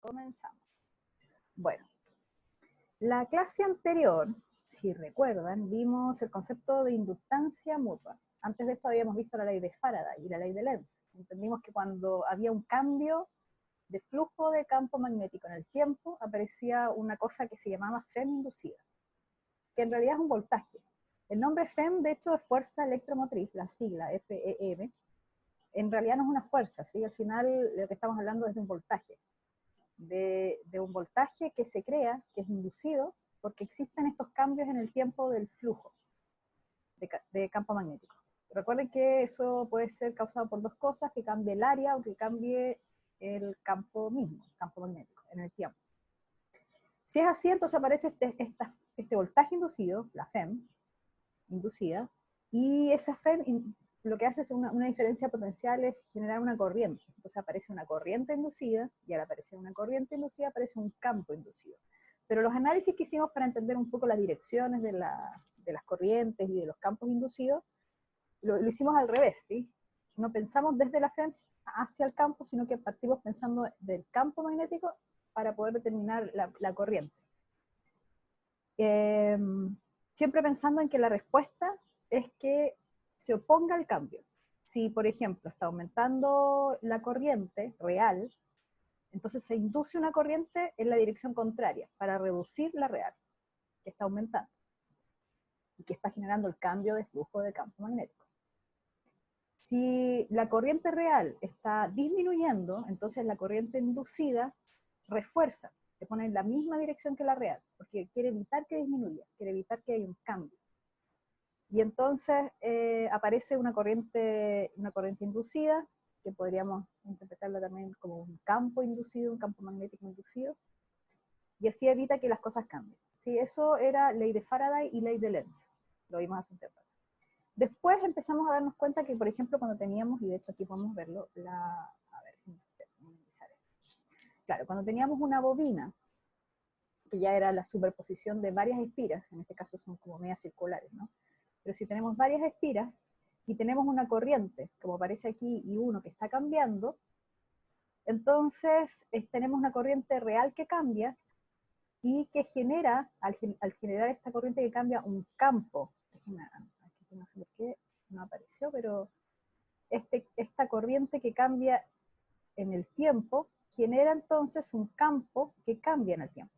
Comenzamos. Bueno, la clase anterior, si recuerdan, vimos el concepto de inductancia mutua. Antes de esto habíamos visto la ley de Faraday y la ley de Lenz. Entendimos que cuando había un cambio de flujo de campo magnético en el tiempo, aparecía una cosa que se llamaba FEM inducida, que en realidad es un voltaje. El nombre FEM, de hecho, es fuerza electromotriz, la sigla FEM. En realidad no es una fuerza, ¿sí? Al final lo que estamos hablando es de un voltaje. De un voltaje que se crea, que es inducido, porque existen estos cambios en el tiempo del flujo de campo magnético. Recuerden que eso puede ser causado por dos cosas, que cambie el área o que cambie el campo mismo, el campo magnético, en el tiempo. Si es así, entonces aparece este voltaje inducido, la FEM, inducida, y esa FEM lo que hace es una diferencia potencial es generar una corriente. Entonces aparece una corriente inducida, y al aparecer una corriente inducida aparece un campo inducido. Pero los análisis que hicimos para entender un poco las direcciones de las corrientes y de los campos inducidos, lo hicimos al revés, ¿sí? No pensamos desde la FEM hacia el campo, sino que partimos pensando del campo magnético para poder determinar la corriente. Siempre pensando en que la respuesta es que se oponga al cambio. Si, por ejemplo, está aumentando la corriente real, entonces se induce una corriente en la dirección contraria para reducir la real, que está aumentando y que está generando el cambio de flujo de campo magnético. Si la corriente real está disminuyendo, entonces la corriente inducida refuerza, se pone en la misma dirección que la real, porque quiere evitar que disminuya, quiere evitar que haya un cambio. Y entonces aparece una corriente inducida, que podríamos interpretarla también como un campo inducido, un campo magnético inducido, y así evita que las cosas cambien. ¿Sí? Eso era ley de Faraday y ley de Lenz, lo vimos hace un tiempo. Después empezamos a darnos cuenta que, por ejemplo, cuando teníamos, y de hecho aquí podemos verlo, claro, cuando teníamos una bobina, que ya era la superposición de varias espiras, en este caso son como medias circulares, ¿no? Pero si tenemos varias espiras y tenemos una corriente, como aparece aquí, y uno que está cambiando, entonces tenemos una corriente real que cambia y que genera, al generar esta corriente que cambia, un campo. Aquí no sé por qué no apareció, pero esta corriente que cambia en el tiempo genera entonces un campo que cambia en el tiempo.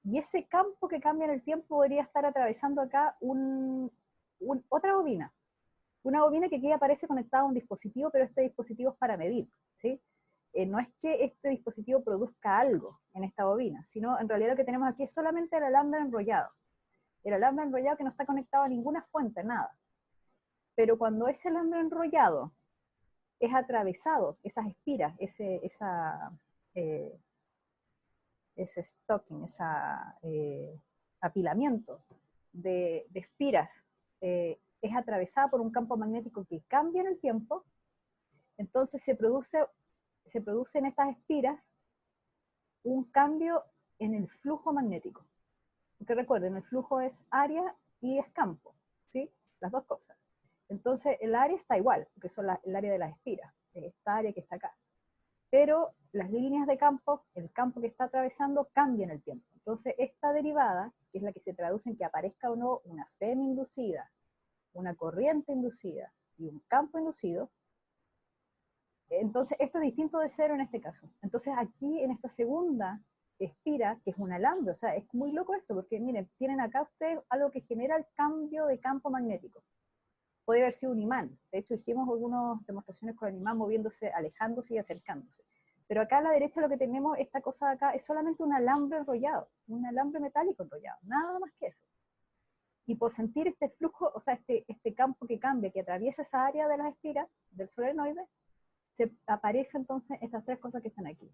Y ese campo que cambia en el tiempo podría estar atravesando acá otra bobina. Una bobina que aquí aparece conectada a un dispositivo, pero este dispositivo es para medir, ¿sí? No es que este dispositivo produzca algo en esta bobina, sino en realidad lo que tenemos aquí es solamente el alambre enrollado. El alambre enrollado que no está conectado a ninguna fuente, nada. Pero cuando ese alambre enrollado es atravesado, esas espiras, ese stocking, ese apilamiento de espiras, es atravesada por un campo magnético que cambia en el tiempo, entonces se produce en estas espiras un cambio en el flujo magnético. Porque recuerden, el flujo es área y es campo, ¿sí? Las dos cosas. Entonces el área está igual, porque son el área de las espiras, esta área que está acá. Pero las líneas de campo, el campo que está atravesando, cambia en el tiempo. Entonces esta derivada, que es la que se traduce en que aparezca o no una FEM inducida, una corriente inducida y un campo inducido, entonces esto es distinto de cero en este caso. Entonces aquí en esta segunda espira, que es un alambre, o sea, es muy loco esto, porque miren, tienen acá ustedes algo que genera el cambio de campo magnético. Puede haber sido un imán. De hecho, hicimos algunas demostraciones con el imán moviéndose, alejándose y acercándose. Pero acá a la derecha lo que tenemos, esta cosa de acá, es solamente un alambre enrollado, un alambre metálico enrollado, nada más que eso. Y por sentir este flujo, o sea, este campo que cambia, que atraviesa esa área de las espiras, del solenoide, se aparecen entonces estas tres cosas que están aquí.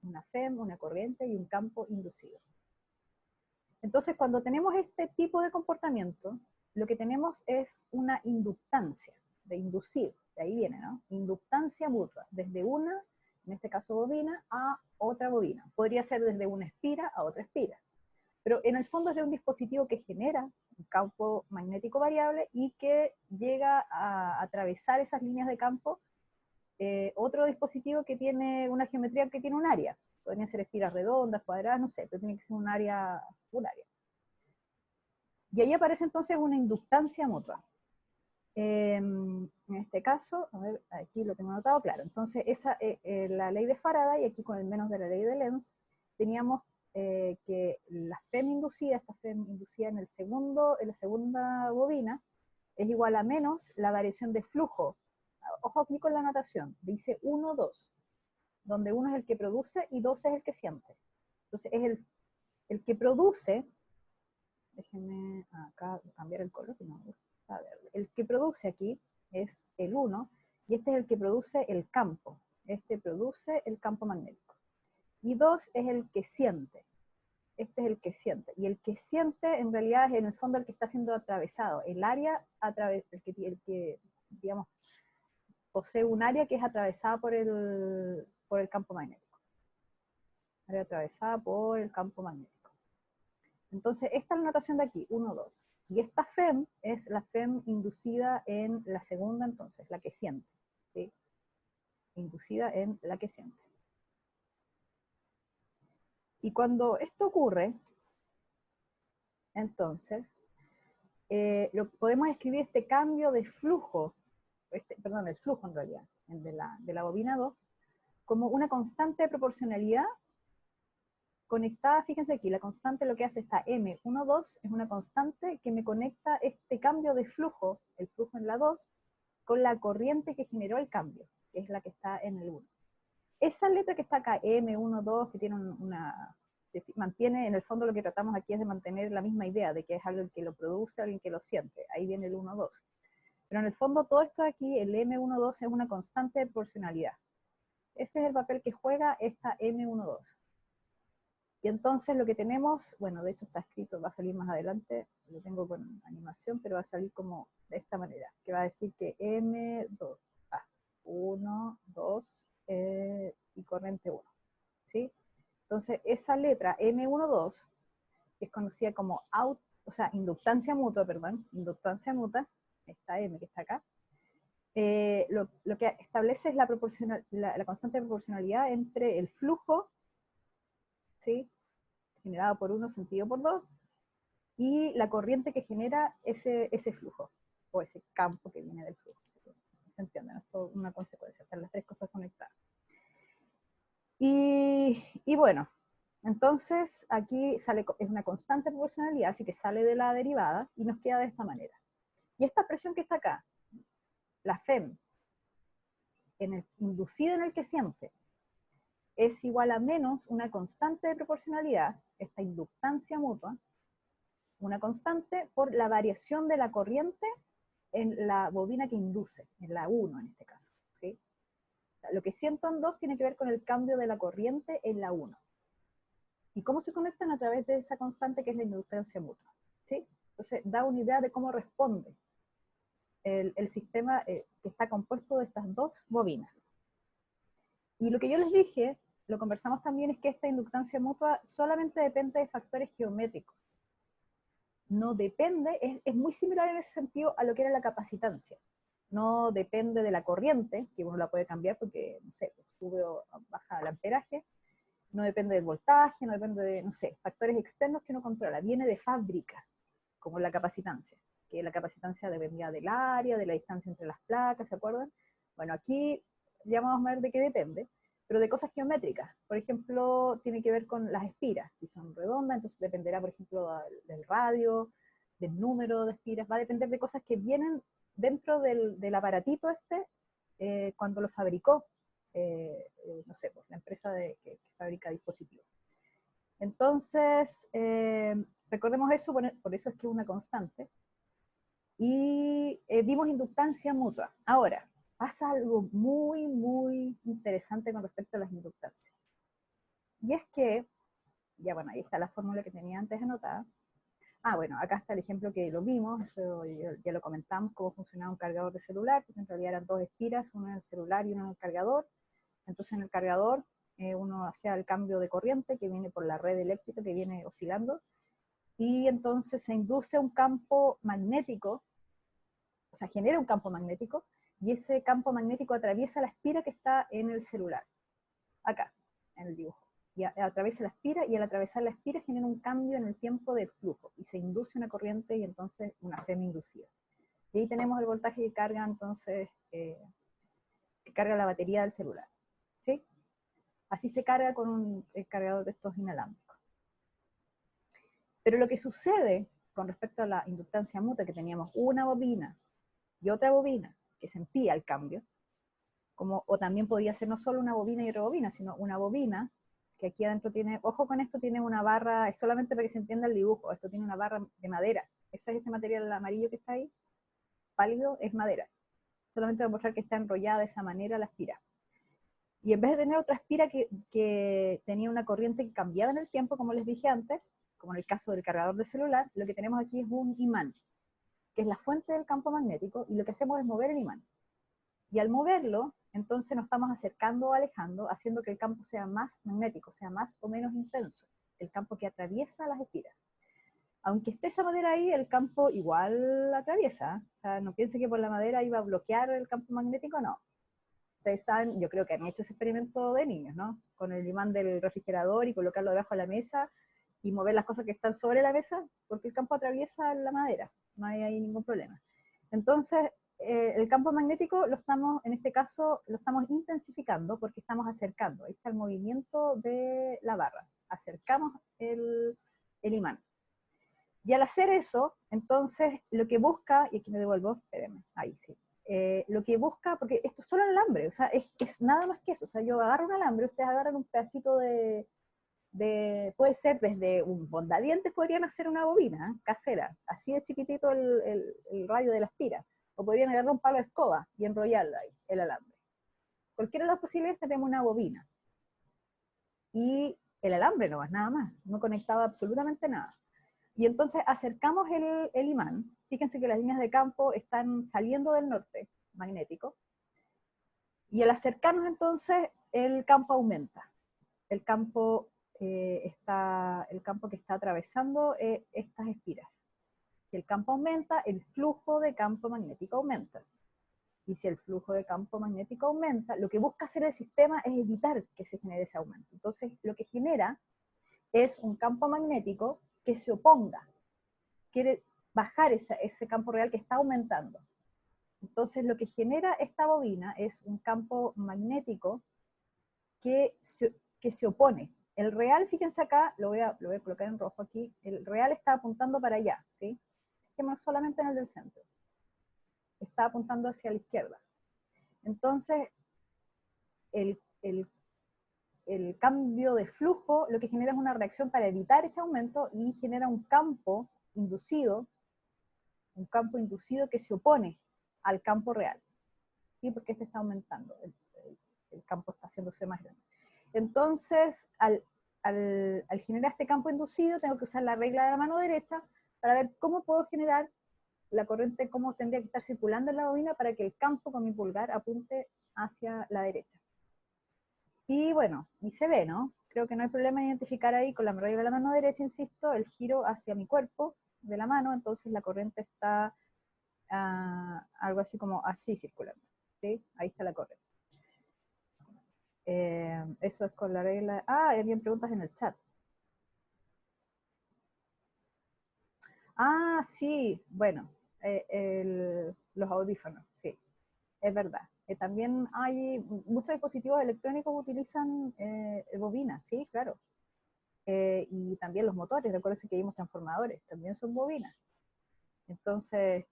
Una FEM, una corriente y un campo inducido. Entonces, cuando tenemos este tipo de comportamiento, lo que tenemos es una inductancia, de inducir, de ahí viene, ¿no? Inductancia mutua, desde una, en este caso bobina, a otra bobina. Podría ser desde una espira a otra espira. Pero en el fondo es de un dispositivo que genera un campo magnético variable y que llega a atravesar esas líneas de campo otro dispositivo que tiene una geometría que tiene un área. Podrían ser espiras redondas, cuadradas, no sé, pero tiene que ser un área, un área. Y ahí aparece entonces una inductancia mutua. En este caso, a ver, aquí lo tengo anotado, claro. Entonces, la ley de Faraday, aquí con el menos de la ley de Lenz, teníamos que la FEM inducida, esta FEM inducida en la segunda bobina, es igual a menos la variación de flujo. Ojo aquí con la anotación, dice 1, 2, donde 1 es el que produce y 2 es el que siente. Entonces, es el que produce, déjenme acá cambiar el color, que no me gusta. A ver, el que produce aquí es el 1, y este es el que produce el campo. Este produce el campo magnético. Y 2 es el que siente. Este es el que siente. Y el que siente, en realidad, es en el fondo el que está siendo atravesado. El área, el que digamos, posee un área que es atravesada por el campo magnético. Área atravesada por el campo magnético. Entonces, esta es la notación de aquí, 1, 2. Y esta FEM es la FEM inducida en la segunda, entonces, la que siente. ¿Sí? Inducida en la que siente. Y cuando esto ocurre, entonces, podemos escribir este cambio de flujo, el flujo en realidad, de la bobina 2, como una constante de proporcionalidad conectada, fíjense aquí, la constante lo que hace esta M12 es una constante que me conecta este cambio de flujo, el flujo en la 2, con la corriente que generó el cambio, que es la que está en el 1. Esa letra que está acá, M12, que tiene se mantiene, en el fondo lo que tratamos aquí es de mantener la misma idea, de que es alguien que lo produce, alguien que lo siente, ahí viene el 1,2. Pero en el fondo todo esto de aquí, el M12 es una constante de proporcionalidad. Ese es el papel que juega esta M12. Y entonces lo que tenemos, bueno, de hecho está escrito, va a salir más adelante, lo tengo con animación, pero va a salir como de esta manera, que va a decir que M2, 1, 2 y corriente 1, ¿sí? Entonces esa letra M12, que es conocida como inductancia mutua, esta M que está acá, lo que establece es la constante de proporcionalidad entre el flujo, ¿sí?, generado por 1 sentido por 2, y la corriente que genera ese flujo, o ese campo que viene del flujo. ¿Se entiende? ¿No? Es toda una consecuencia, están las tres cosas conectadas. Y bueno, entonces aquí es una constante proporcionalidad, así que sale de la derivada, y nos queda de esta manera. Y esta expresión que está acá, la FEM, inducida en el que siente, es igual a menos una constante de proporcionalidad, esta inductancia mutua, una constante por la variación de la corriente en la bobina que induce, en la 1 en este caso. ¿Sí? Lo que siento en 2 tiene que ver con el cambio de la corriente en la 1. ¿Y cómo se conectan? A través de esa constante que es la inductancia mutua. ¿Sí? Entonces da una idea de cómo responde el sistema que está compuesto de estas dos bobinas. Y lo que yo les dije, lo conversamos también, es que esta inductancia mutua solamente depende de factores geométricos. No depende, es muy similar en ese sentido a lo que era la capacitancia. No depende de la corriente, que uno la puede cambiar porque, no sé, sube o baja el amperaje. No depende del voltaje, no depende de, no sé, factores externos que uno controla. Viene de fábrica, como la capacitancia, que la capacitancia dependía del área, de la distancia entre las placas, ¿se acuerdan? Bueno, aquí ya vamos a ver de qué depende, pero de cosas geométricas. Por ejemplo, tiene que ver con las espiras. Si son redondas, entonces dependerá, por ejemplo, del radio, del número de espiras. Va a depender de cosas que vienen dentro del aparatito cuando lo fabricó, no sé, pues, la empresa que fabrica dispositivos. Entonces, recordemos eso, por eso es que es una constante. Y vimos inductancia mutua. Ahora, pasa algo muy, muy interesante con respecto a las inductancias. Y es que, ya bueno, ahí está la fórmula que tenía antes anotada. Bueno, acá está el ejemplo que lo vimos, eso ya lo comentamos, cómo funcionaba un cargador de celular, que en realidad eran dos espiras, una en el celular y una en el cargador. Entonces en el cargador uno hacía el cambio de corriente que viene por la red eléctrica que viene oscilando, y entonces se induce un campo magnético, o sea, genera un campo magnético, y ese campo magnético atraviesa la espira que está en el celular, acá, en el dibujo. y atraviesa la espira, y al atravesar la espira genera un cambio en el tiempo del flujo, y se induce una corriente y entonces una FEM inducida. Y ahí tenemos el voltaje que carga entonces, que carga la batería del celular, ¿sí? Así se carga con un cargador de estos inalámbricos. Pero lo que sucede con respecto a la inductancia mutua, que teníamos una bobina y otra bobina que sentía el cambio, o también podía ser no solo una bobina y otra bobina, sino una bobina, que aquí adentro tiene, ojo con esto, tiene una barra, es solamente para que se entienda el dibujo, esto tiene una barra de madera, ese material amarillo que está ahí, pálido, es madera, solamente para mostrar que está enrollada de esa manera la espira. Y en vez de tener otra espira que tenía una corriente que cambiaba en el tiempo, como les dije antes, como en el caso del cargador de celular, lo que tenemos aquí es un imán, que es la fuente del campo magnético, y lo que hacemos es mover el imán. Y al moverlo, entonces nos estamos acercando o alejando, haciendo que el campo sea más magnético, sea más o menos intenso, el campo que atraviesa las espiras. Aunque esté esa madera ahí, el campo igual atraviesa. O sea, no piense que por la madera iba a bloquear el campo magnético, no. Ustedes saben, yo creo que han hecho ese experimento de niños, ¿no? Con el imán del refrigerador y colocarlo debajo de la mesa y mover las cosas que están sobre la mesa, porque el campo atraviesa la madera, no hay ahí ningún problema. Entonces, el campo magnético lo estamos, en este caso, lo estamos intensificando porque estamos acercando. Ahí está el movimiento de la barra. Acercamos el imán. Y al hacer eso, entonces, lo que busca, y aquí me devuelvo, espérenme, ahí sí. Lo que busca, porque esto es solo el alambre, o sea, es nada más que eso. O sea, yo agarro un alambre, ustedes agarran un pedacito puede ser desde un bondadientes, podrían hacer una bobina casera, así de chiquitito el radio de la espira, o podrían agarrar un palo de escoba y enrollarla ahí, el alambre. Cualquiera de las posibilidades tenemos una bobina. Y el alambre no es nada más, no conectaba absolutamente nada. Y entonces acercamos el imán, fíjense que las líneas de campo están saliendo del norte magnético, y al acercarnos entonces el campo aumenta, el campo el campo que está atravesando estas espiras. Si el campo aumenta, el flujo de campo magnético aumenta. Y si el flujo de campo magnético aumenta, lo que busca hacer el sistema es evitar que se genere ese aumento. Entonces, lo que genera es un campo magnético que se oponga, quiere bajar ese campo real que está aumentando. Entonces, lo que genera esta bobina es un campo magnético que se opone. El real, fíjense acá, lo voy a colocar en rojo aquí, el real está apuntando para allá, ¿sí? Fijémonos solamente en el del centro. Está apuntando hacia la izquierda. Entonces, el cambio de flujo lo que genera es una reacción para evitar ese aumento y genera un campo inducido que se opone al campo real, ¿sí? Porque este está aumentando, el campo está haciéndose más grande. Entonces, al generar este campo inducido, tengo que usar la regla de la mano derecha para ver cómo puedo generar la corriente, cómo tendría que estar circulando en la bobina para que el campo con mi pulgar apunte hacia la derecha. Y bueno, y se ve, ¿no? Creo que no hay problema en identificar ahí con la regla de la mano derecha, insisto, el giro hacia mi cuerpo de la mano, entonces la corriente está algo así como así circulando, ¿sí? Ahí está la corriente. Eso es con la regla. Habían preguntas en el chat. Sí, bueno, los audífonos, sí, es verdad. También hay muchos dispositivos electrónicos que utilizan bobinas, sí, claro. Y también los motores, recuerden que vimos transformadores, también son bobinas. Entonces,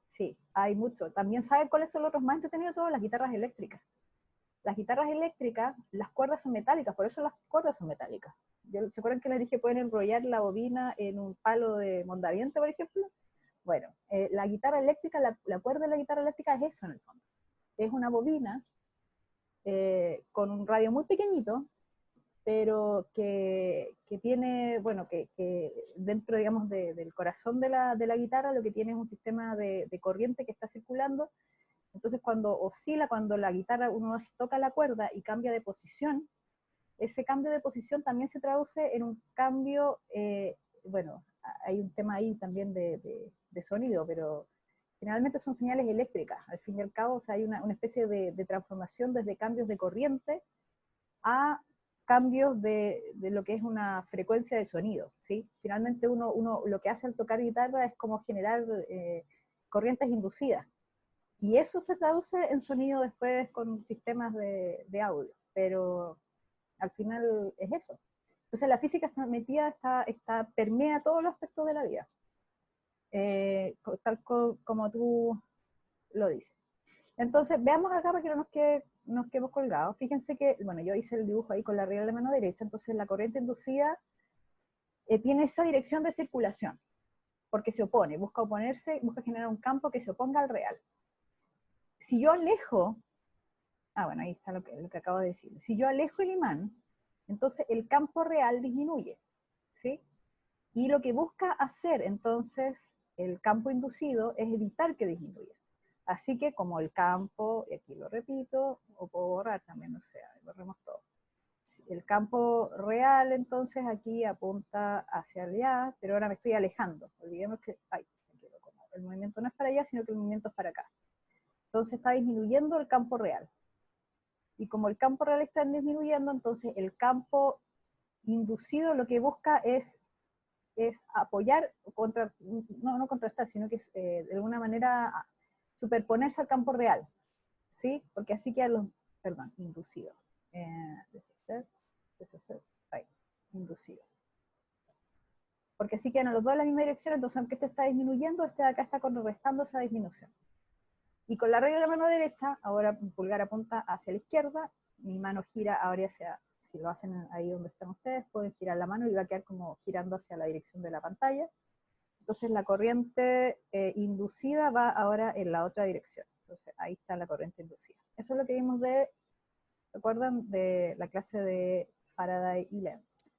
sí, hay mucho. También saben cuáles son los otros más entretenidos, todas las guitarras eléctricas. Las guitarras eléctricas, las cuerdas son metálicas, por eso las cuerdas son metálicas. ¿Se acuerdan que les dije pueden enrollar la bobina en un palo de mondadiente, por ejemplo? Bueno, la guitarra eléctrica, la cuerda de la guitarra eléctrica es eso en el fondo. Es una bobina con un radio muy pequeñito, pero que tiene, bueno, que dentro, digamos, del corazón de la guitarra lo que tiene es un sistema de corriente que está circulando. Entonces cuando oscila, cuando la guitarra uno toca la cuerda y cambia de posición, ese cambio de posición también se traduce en un cambio, bueno, hay un tema ahí también de sonido, pero generalmente son señales eléctricas, al fin y al cabo, o sea, hay una especie de transformación desde cambios de corriente a cambios de lo que es una frecuencia de sonido, ¿sí? Finalmente uno lo que hace al tocar guitarra es como generar corrientes inducidas. Y eso se traduce en sonido después con sistemas de audio, pero al final es eso. Entonces la física está metida, permea todos los aspectos de la vida, como tú lo dices. Entonces, veamos acá para que no nos quedemos colgados. Fíjense que, bueno, yo hice el dibujo ahí con la regla de mano derecha, entonces la corriente inducida tiene esa dirección de circulación, porque se opone, busca oponerse, busca generar un campo que se oponga al real. Si yo alejo, bueno, ahí está lo que acabo de decir. Si yo alejo el imán, entonces el campo real disminuye, ¿sí? Y lo que busca hacer entonces el campo inducido es evitar que disminuya. Así que como el campo, y aquí lo repito, o puedo borrar también, o sea, borremos todo. El campo real entonces aquí apunta hacia allá, pero ahora me estoy alejando. Olvidemos que, el movimiento no es para allá, sino que el movimiento es para acá. Entonces está disminuyendo el campo real. Y como el campo real está disminuyendo, entonces el campo inducido lo que busca es apoyar, no contrastar, sino que es de alguna manera superponerse al campo real, ¿sí? Porque así quedan inducidos. Inducido. Porque así quedan los dos en la misma dirección, entonces aunque este está disminuyendo, este de acá está contrarrestando esa disminución. Y con la regla de la mano derecha, ahora mi pulgar apunta hacia la izquierda, mi mano gira ahora hacia, si lo hacen ahí donde están ustedes, pueden girar la mano y va a quedar como girando hacia la dirección de la pantalla. Entonces la corriente inducida va ahora en la otra dirección. Entonces ahí está la corriente inducida. Eso es lo que vimos ¿recuerdan? De la clase de Faraday y Lenz.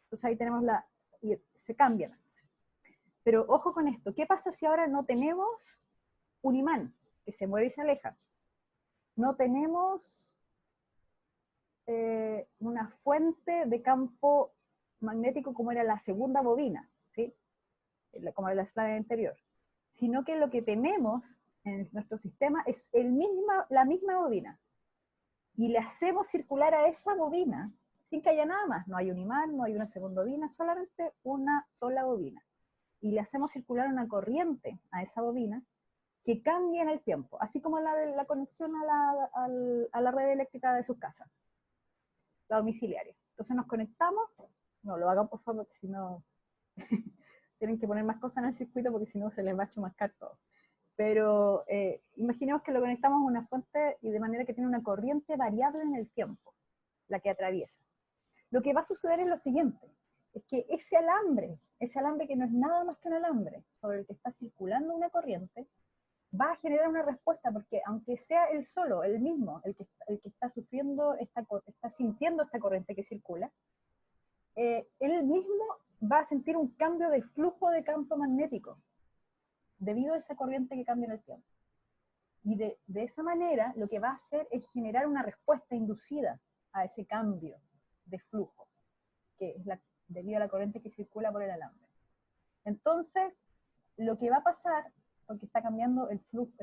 Entonces ahí tenemos y se cambian. Pero ojo con esto, ¿qué pasa si ahora no tenemos un imán que se mueve y se aleja? No tenemos una fuente de campo magnético como era la segunda bobina, ¿sí? Como era la slide anterior, sino que lo que tenemos en nuestro sistema es la misma bobina, y le hacemos circular a esa bobina sin que haya nada más, no hay un imán, no hay una segunda bobina, solamente una sola bobina, y le hacemos circular una corriente a esa bobina que cambia en el tiempo, así como la de la conexión a la red eléctrica de sus casas, la domiciliaria. Entonces nos conectamos, no lo hagan por favor, porque si no tienen que poner más cosas en el circuito porque si no se les va a chumascar todo. Pero imaginemos que lo conectamos a una fuente y de manera que tiene una corriente variable en el tiempo, la que atraviesa. Lo que va a suceder es lo siguiente, es que ese alambre que no es nada más que un alambre, sobre el que está circulando una corriente, va a generar una respuesta, porque aunque sea él solo, el mismo, el que está sufriendo, está sintiendo esta corriente que circula, él mismo va a sentir un cambio de flujo de campo magnético, debido a esa corriente que cambia en el tiempo. Y de esa manera, lo que va a hacer es generar una respuesta inducida a ese cambio de flujo, que es debido a la corriente que circula por el alambre. Entonces, lo que va a pasar, porque está cambiando el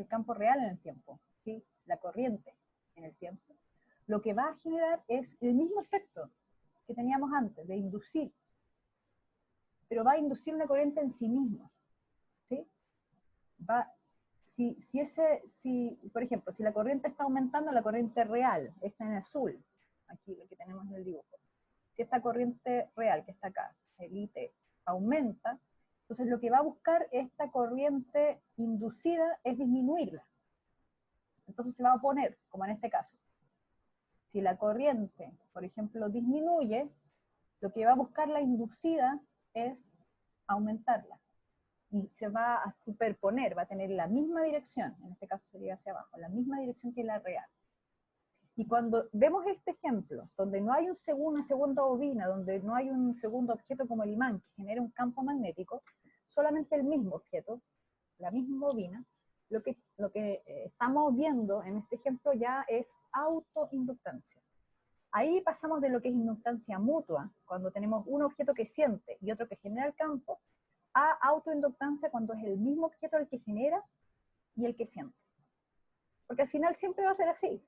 campo real en el tiempo, ¿sí? La corriente en el tiempo, lo que va a generar es el mismo efecto que teníamos antes, de inducir, pero va a inducir una corriente en sí misma, ¿sí? Por ejemplo, si la corriente está aumentando, la corriente real está en azul, aquí lo que tenemos en el dibujo. Si esta corriente real que está acá, el IT, aumenta, entonces lo que va a buscar esta corriente inducida es disminuirla. Entonces se va a oponer, como en este caso. Si la corriente, por ejemplo, disminuye, lo que va a buscar la inducida es aumentarla. Y se va a superponer, va a tener la misma dirección, en este caso sería hacia abajo, la misma dirección que la real. Y cuando vemos este ejemplo, donde no hay una segunda bobina, donde no hay un segundo objeto como el imán que genera un campo magnético, solamente el mismo objeto, la misma bobina, lo que estamos viendo en este ejemplo ya es autoinductancia. Ahí pasamos de lo que es inductancia mutua, cuando tenemos un objeto que siente y otro que genera el campo, a autoinductancia cuando es el mismo objeto el que genera y el que siente. Porque al final siempre va a ser así.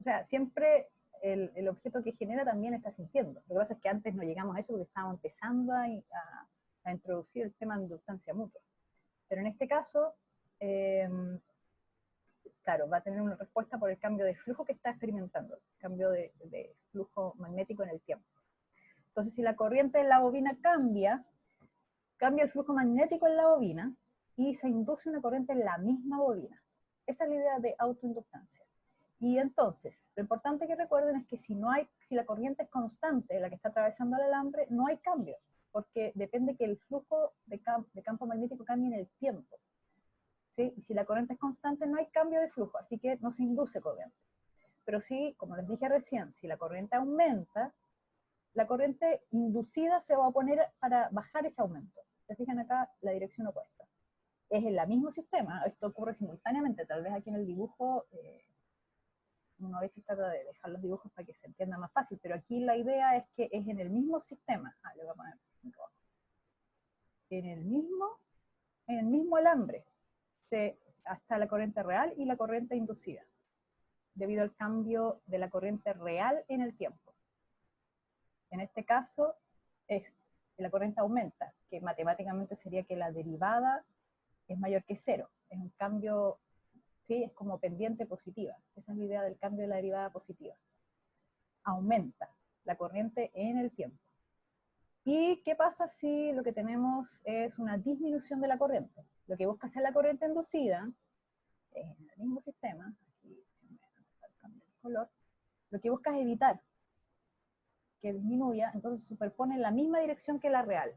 O sea, siempre el objeto que genera también está sintiendo. Lo que pasa es que antes no llegamos a eso porque estábamos empezando a introducir el tema de inductancia mutua. Pero en este caso, claro, va a tener una respuesta por el cambio de flujo que está experimentando, cambio de flujo magnético en el tiempo. Entonces, si la corriente en la bobina cambia el flujo magnético en la bobina y se induce una corriente en la misma bobina. Esa es la idea de autoinductancia. Y entonces, lo importante que recuerden es que si la corriente es constante, la que está atravesando el alambre, no hay cambio, porque depende que el flujo de campo magnético cambie en el tiempo. ¿Sí? Y si la corriente es constante, no hay cambio de flujo, así que no se induce corriente. Pero sí, como les dije recién, si la corriente aumenta, la corriente inducida se va a oponer para bajar ese aumento. Se fijan acá la dirección opuesta. Es en el mismo sistema, esto ocurre simultáneamente, tal vez aquí en el dibujo, uno a veces trata de dejar los dibujos para que se entienda más fácil, pero aquí la idea es que es en el mismo sistema. Le voy a poner en el mismo alambre está la corriente real y la corriente inducida, debido al cambio de la corriente real en el tiempo. En este caso, la corriente aumenta, que matemáticamente sería que la derivada es mayor que cero. Es un cambio, ¿sí? Es como pendiente positiva. Esa es la idea del cambio de la derivada positiva. Aumenta la corriente en el tiempo. ¿Y qué pasa si lo que tenemos es una disminución de la corriente? Lo que busca hacer la corriente inducida, en el mismo sistema, aquí cambio el color, lo que busca es evitar que disminuya, entonces superpone en la misma dirección que la real.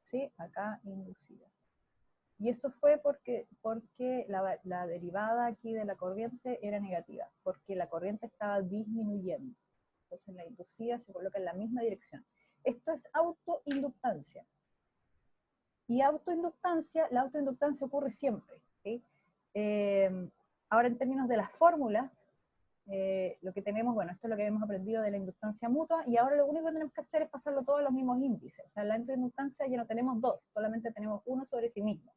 ¿Sí? Acá inducida. Y eso fue porque la derivada aquí de la corriente era negativa, porque la corriente estaba disminuyendo. Entonces la inducida se coloca en la misma dirección. Esto es autoinductancia. Y la autoinductancia ocurre siempre. ¿Sí? Ahora en términos de las fórmulas, lo que tenemos, bueno, esto es lo que hemos aprendido de la inductancia mutua, y ahora lo único que tenemos que hacer es pasarlo todo a los mismos índices. O sea, en la autoinductancia ya no tenemos dos, solamente tenemos uno sobre sí mismo.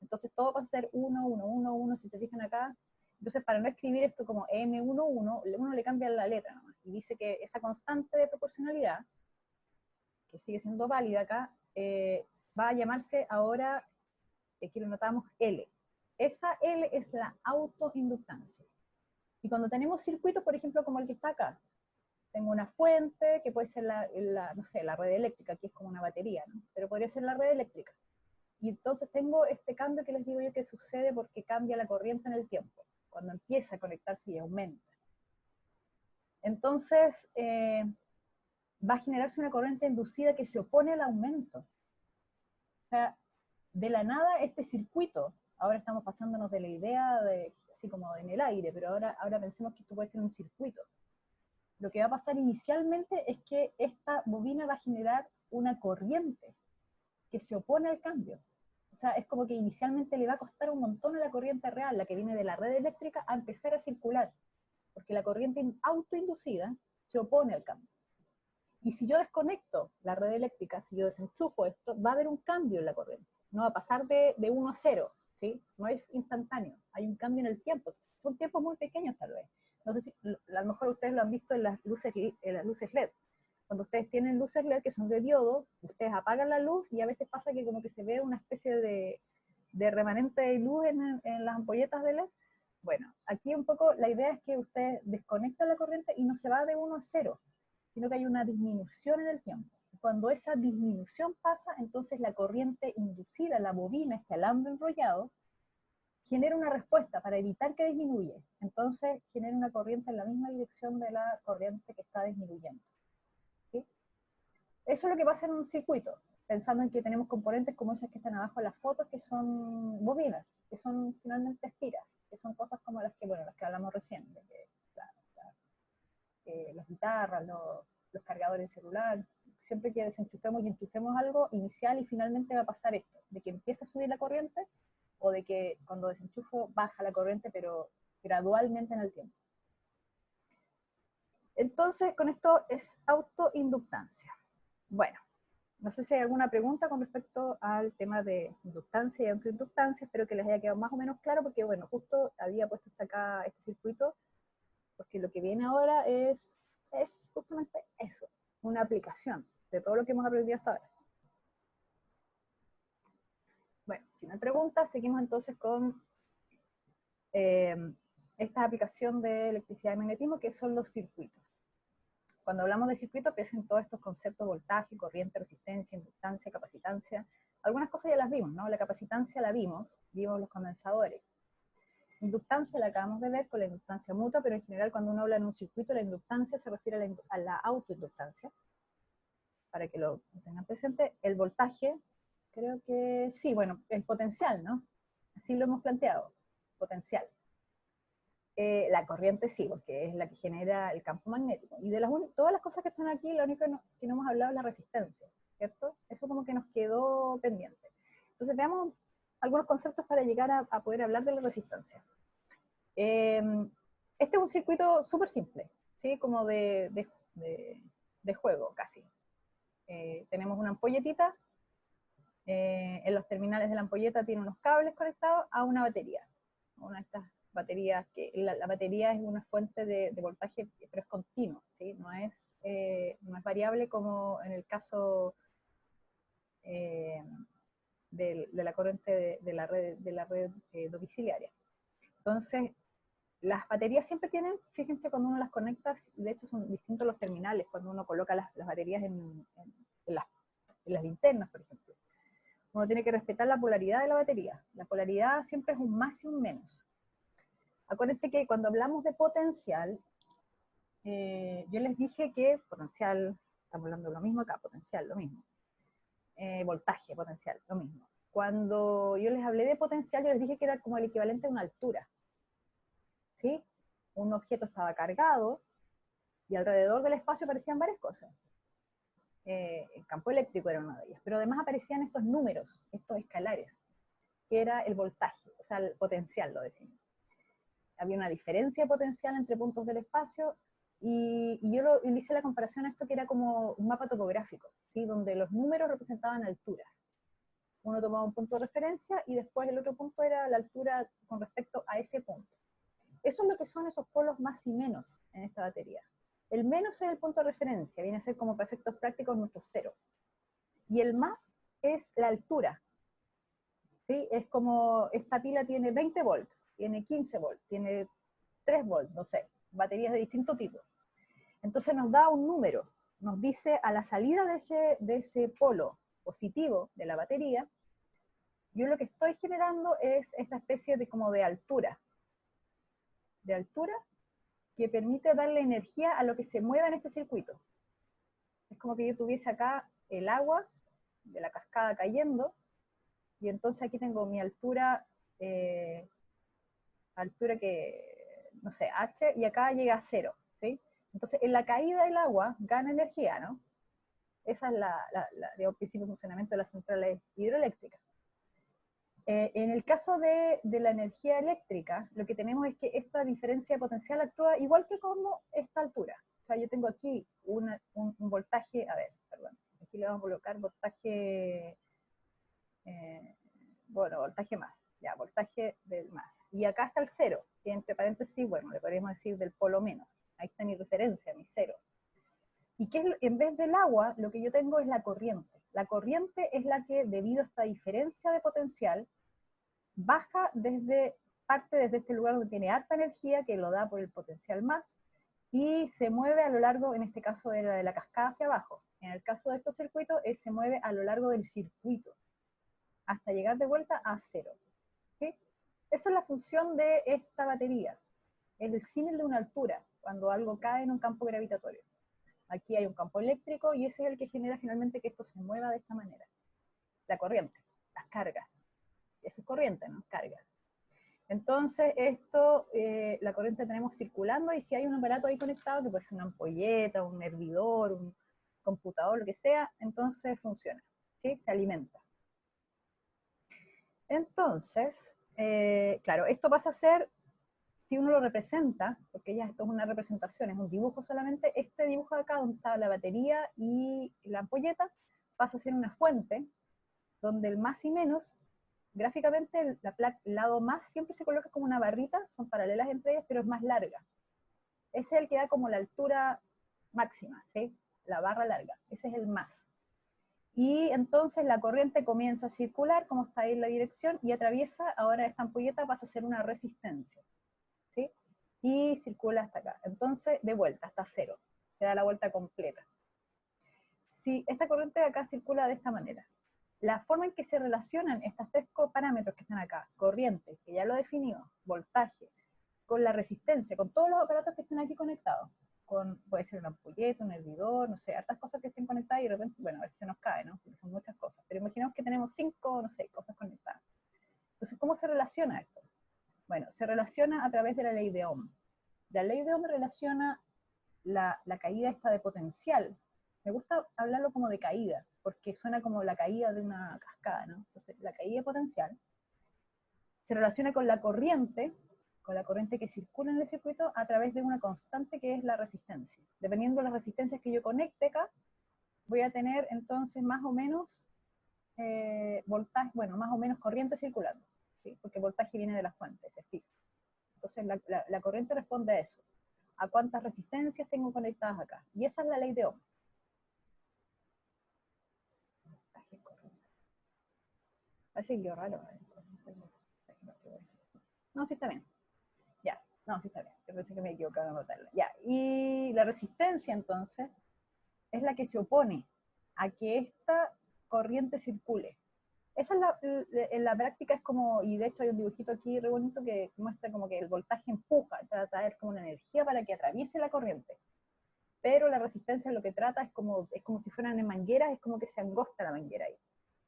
Entonces todo va a ser 1, 1, 1, 1, si se fijan acá. Entonces para no escribir esto como M11, uno le cambia la letra nomás, y dice que esa constante de proporcionalidad, que sigue siendo válida acá, va a llamarse ahora, aquí lo notamos, L. Esa L es la autoinductancia. Y cuando tenemos circuitos, por ejemplo, como el que está acá, tengo una fuente, que puede ser no sé, la red eléctrica, aquí es como una batería, ¿no? Pero podría ser la red eléctrica. Y entonces tengo este cambio que les digo yo que sucede porque cambia la corriente en el tiempo, cuando empieza a conectarse y aumenta. Entonces, va a generarse una corriente inducida que se opone al aumento. O sea, de la nada este circuito, ahora estamos pasándonos de la idea de así como en el aire, pero ahora pensemos que esto puede ser un circuito. Lo que va a pasar inicialmente es que esta bobina va a generar una corriente que se opone al cambio. O sea, es como que inicialmente le va a costar un montón a la corriente real, la que viene de la red eléctrica, a empezar a circular, porque la corriente autoinducida se opone al cambio. Y si yo desconecto la red eléctrica, si yo desenchufo esto, va a haber un cambio en la corriente. No va a pasar de 1 a 0, ¿sí? No es instantáneo, hay un cambio en el tiempo. Son tiempos muy pequeños tal vez. No sé si, a lo mejor ustedes lo han visto en las luces LED. Cuando ustedes tienen luces LED que son de diodo, ustedes apagan la luz y a veces pasa que como que se ve una especie de remanente de luz en las ampolletas de LED. Bueno, aquí un poco la idea es que ustedes desconectan la corriente y no se va de 1 a 0, sino que hay una disminución en el tiempo. Cuando esa disminución pasa, entonces la corriente inducida, la bobina, este alambre enrollado, genera una respuesta para evitar que disminuya. Entonces genera una corriente en la misma dirección de la corriente que está disminuyendo. ¿Sí? Eso es lo que pasa en un circuito, pensando en que tenemos componentes como esas que están abajo en las fotos, que son bobinas, que son finalmente espiras, que son cosas como las que hablamos recién, de que, las guitarras, los cargadores de celular. Siempre que desenchufemos y enchufemos algo, inicial y finalmente va a pasar esto, de que empieza a subir la corriente, o de que cuando desenchufo baja la corriente, pero gradualmente en el tiempo. Entonces, con esto es autoinductancia. Bueno, no sé si hay alguna pregunta con respecto al tema de inductancia y autoinductancia. Espero que les haya quedado más o menos claro, porque bueno, justo había puesto hasta acá este circuito porque lo que viene ahora es justamente eso, una aplicación de todo lo que hemos aprendido hasta ahora. Bueno, si no hay preguntas, seguimos entonces con esta aplicación de electricidad y magnetismo, que son los circuitos. Cuando hablamos de circuitos, aparecen todos estos conceptos: voltaje, corriente, resistencia, inductancia, capacitancia. Algunas cosas ya las vimos, ¿no? La capacitancia la vimos los condensadores. Inductancia la acabamos de ver con la inductancia mutua, pero en general cuando uno habla en un circuito, la inductancia se refiere a la autoinductancia, para que lo tengan presente. El voltaje, creo que sí, bueno, el potencial, ¿no? Así lo hemos planteado, potencial. La corriente sí, porque es la que genera el campo magnético. Y de todas las cosas que están aquí, lo único que no hemos hablado es la resistencia, ¿cierto? Eso como que nos quedó pendiente. Entonces veamos algunos conceptos para llegar a poder hablar de la resistencia. Este es un circuito súper simple, ¿sí? Como de juego, casi. Tenemos una ampolletita, en los terminales de la ampolleta tiene unos cables conectados a una batería. Una de estas baterías, que la batería es una fuente de voltaje, pero es continuo, ¿sí? No es variable como en el caso de la corriente de la red domiciliaria. Entonces, las baterías siempre tienen, fíjense cuando uno las conecta, de hecho son distintos los terminales, cuando uno coloca las baterías en las linternas, por ejemplo. Uno tiene que respetar la polaridad de la batería. La polaridad siempre es un más y un menos. Acuérdense que cuando hablamos de potencial, yo les dije que potencial, estamos hablando de lo mismo acá, potencial, lo mismo. Voltaje, potencial, lo mismo. Cuando yo les hablé de potencial, yo les dije que era como el equivalente a una altura. ¿Sí? Un objeto estaba cargado y alrededor del espacio aparecían varias cosas. El campo eléctrico era una de ellas, pero además aparecían estos números, estos escalares, que era el voltaje, o sea, el potencial lo definimos. Había una diferencia potencial entre puntos del espacio, y yo hice la comparación a esto que era como un mapa topográfico, ¿sí? Donde los números representaban alturas. Uno tomaba un punto de referencia y después el otro punto era la altura con respecto a ese punto. Eso es lo que son esos polos más y menos en esta batería. El menos es el punto de referencia, viene a ser como para efectos prácticos nuestro cero. Y el más es la altura. ¿Sí? Es como esta pila tiene 20 volts, tiene 15 volts, tiene 3 volts, no sé, baterías de distinto tipo. Entonces nos da un número, nos dice a la salida de ese polo positivo de la batería, yo lo que estoy generando es esta especie de como de altura que permite darle energía a lo que se mueva en este circuito. Es como que yo tuviese acá el agua de la cascada cayendo, y entonces aquí tengo mi altura que, no sé, H, y acá llega a 0, ¿sí? Entonces, en la caída del agua gana energía, ¿no? Esa es el principio de funcionamiento de las centrales hidroeléctricas. En el caso de la energía eléctrica, lo que tenemos es que esta diferencia potencial actúa igual que como esta altura. O sea, yo tengo aquí un voltaje, perdón, aquí le vamos a colocar voltaje, voltaje más, ya, voltaje del más. Y acá está el cero, que entre paréntesis, bueno, le podríamos decir del polo menos. Ahí está mi referencia, mi cero. Y que en vez del agua, lo que yo tengo es la corriente. La corriente es la que, debido a esta diferencia de potencial, baja parte desde este lugar donde tiene alta energía, que lo da por el potencial más, y se mueve a lo largo, en este caso era de la cascada hacia abajo. En el caso de estos circuitos, se mueve a lo largo del circuito, hasta llegar de vuelta a cero. ¿Sí? Esa es la función de esta batería. Es el símil de una altura, cuando algo cae en un campo gravitatorio. Aquí hay un campo eléctrico y ese es el que genera finalmente que esto se mueva de esta manera. La corriente, las cargas. Eso es corriente, ¿no? Cargas. Entonces, la corriente tenemos circulando, y si hay un aparato ahí conectado, que puede ser una ampolleta, un hervidor, un computador, lo que sea, entonces funciona, ¿sí? Se alimenta. Entonces, claro, esto pasa a ser, si uno lo representa, porque ya esto es una representación, es un dibujo solamente, este dibujo de acá, donde está la batería y la ampolleta, pasa a ser una fuente, donde el más y menos, gráficamente, el lado más siempre se coloca como una barrita, son paralelas entre ellas, pero es más larga. Ese es el que da como la altura máxima, ¿sí? La barra larga, ese es el más. Y entonces la corriente comienza a circular, como está ahí en la dirección, y atraviesa, ahora esta ampolleta pasa a ser una resistencia, ¿sí? Y circula hasta acá. Entonces, de vuelta, hasta cero. Se da la vuelta completa. Si esta corriente de acá circula de esta manera, la forma en que se relacionan estos tres parámetros que están acá, corriente, que ya lo definió, voltaje, con la resistencia, con todos los aparatos que estén aquí conectados, puede ser una ampolleta, un hervidor, no sé, hartas cosas que estén conectadas y de repente, bueno, a veces se nos cae, ¿no? Porque son muchas cosas, pero imaginemos que tenemos 5, no sé, cosas conectadas. Entonces, ¿cómo se relaciona esto? Bueno, se relaciona a través de la ley de Ohm. La ley de Ohm relaciona la caída esta de potencial. Me gusta hablarlo como de caída, porque suena como la caída de una cascada, ¿no? Entonces, la caída de potencial se relaciona con la corriente que circula en el circuito a través de una constante que es la resistencia. Dependiendo de las resistencias que yo conecte acá, voy a tener entonces más o menos voltaje, bueno, más o menos corriente circulando, ¿sí? Porque el voltaje viene de las fuentes, es fijo. Entonces la corriente responde a eso, a cuántas resistencias tengo conectadas acá. Y esa es la ley de Ohm. Parece que raro. No, sí está bien. Ya, no, sí está bien. Yo pensé que me equivocaba en anotarla. Ya, y la resistencia entonces es la que se opone a que esta corriente circule. Esa es en la práctica es como, y de hecho hay un dibujito aquí re bonito que muestra como que el voltaje empuja, trata de traer como una energía para que atraviese la corriente. Pero la resistencia lo que trata es como si fueran en mangueras, es como que se angosta la manguera ahí,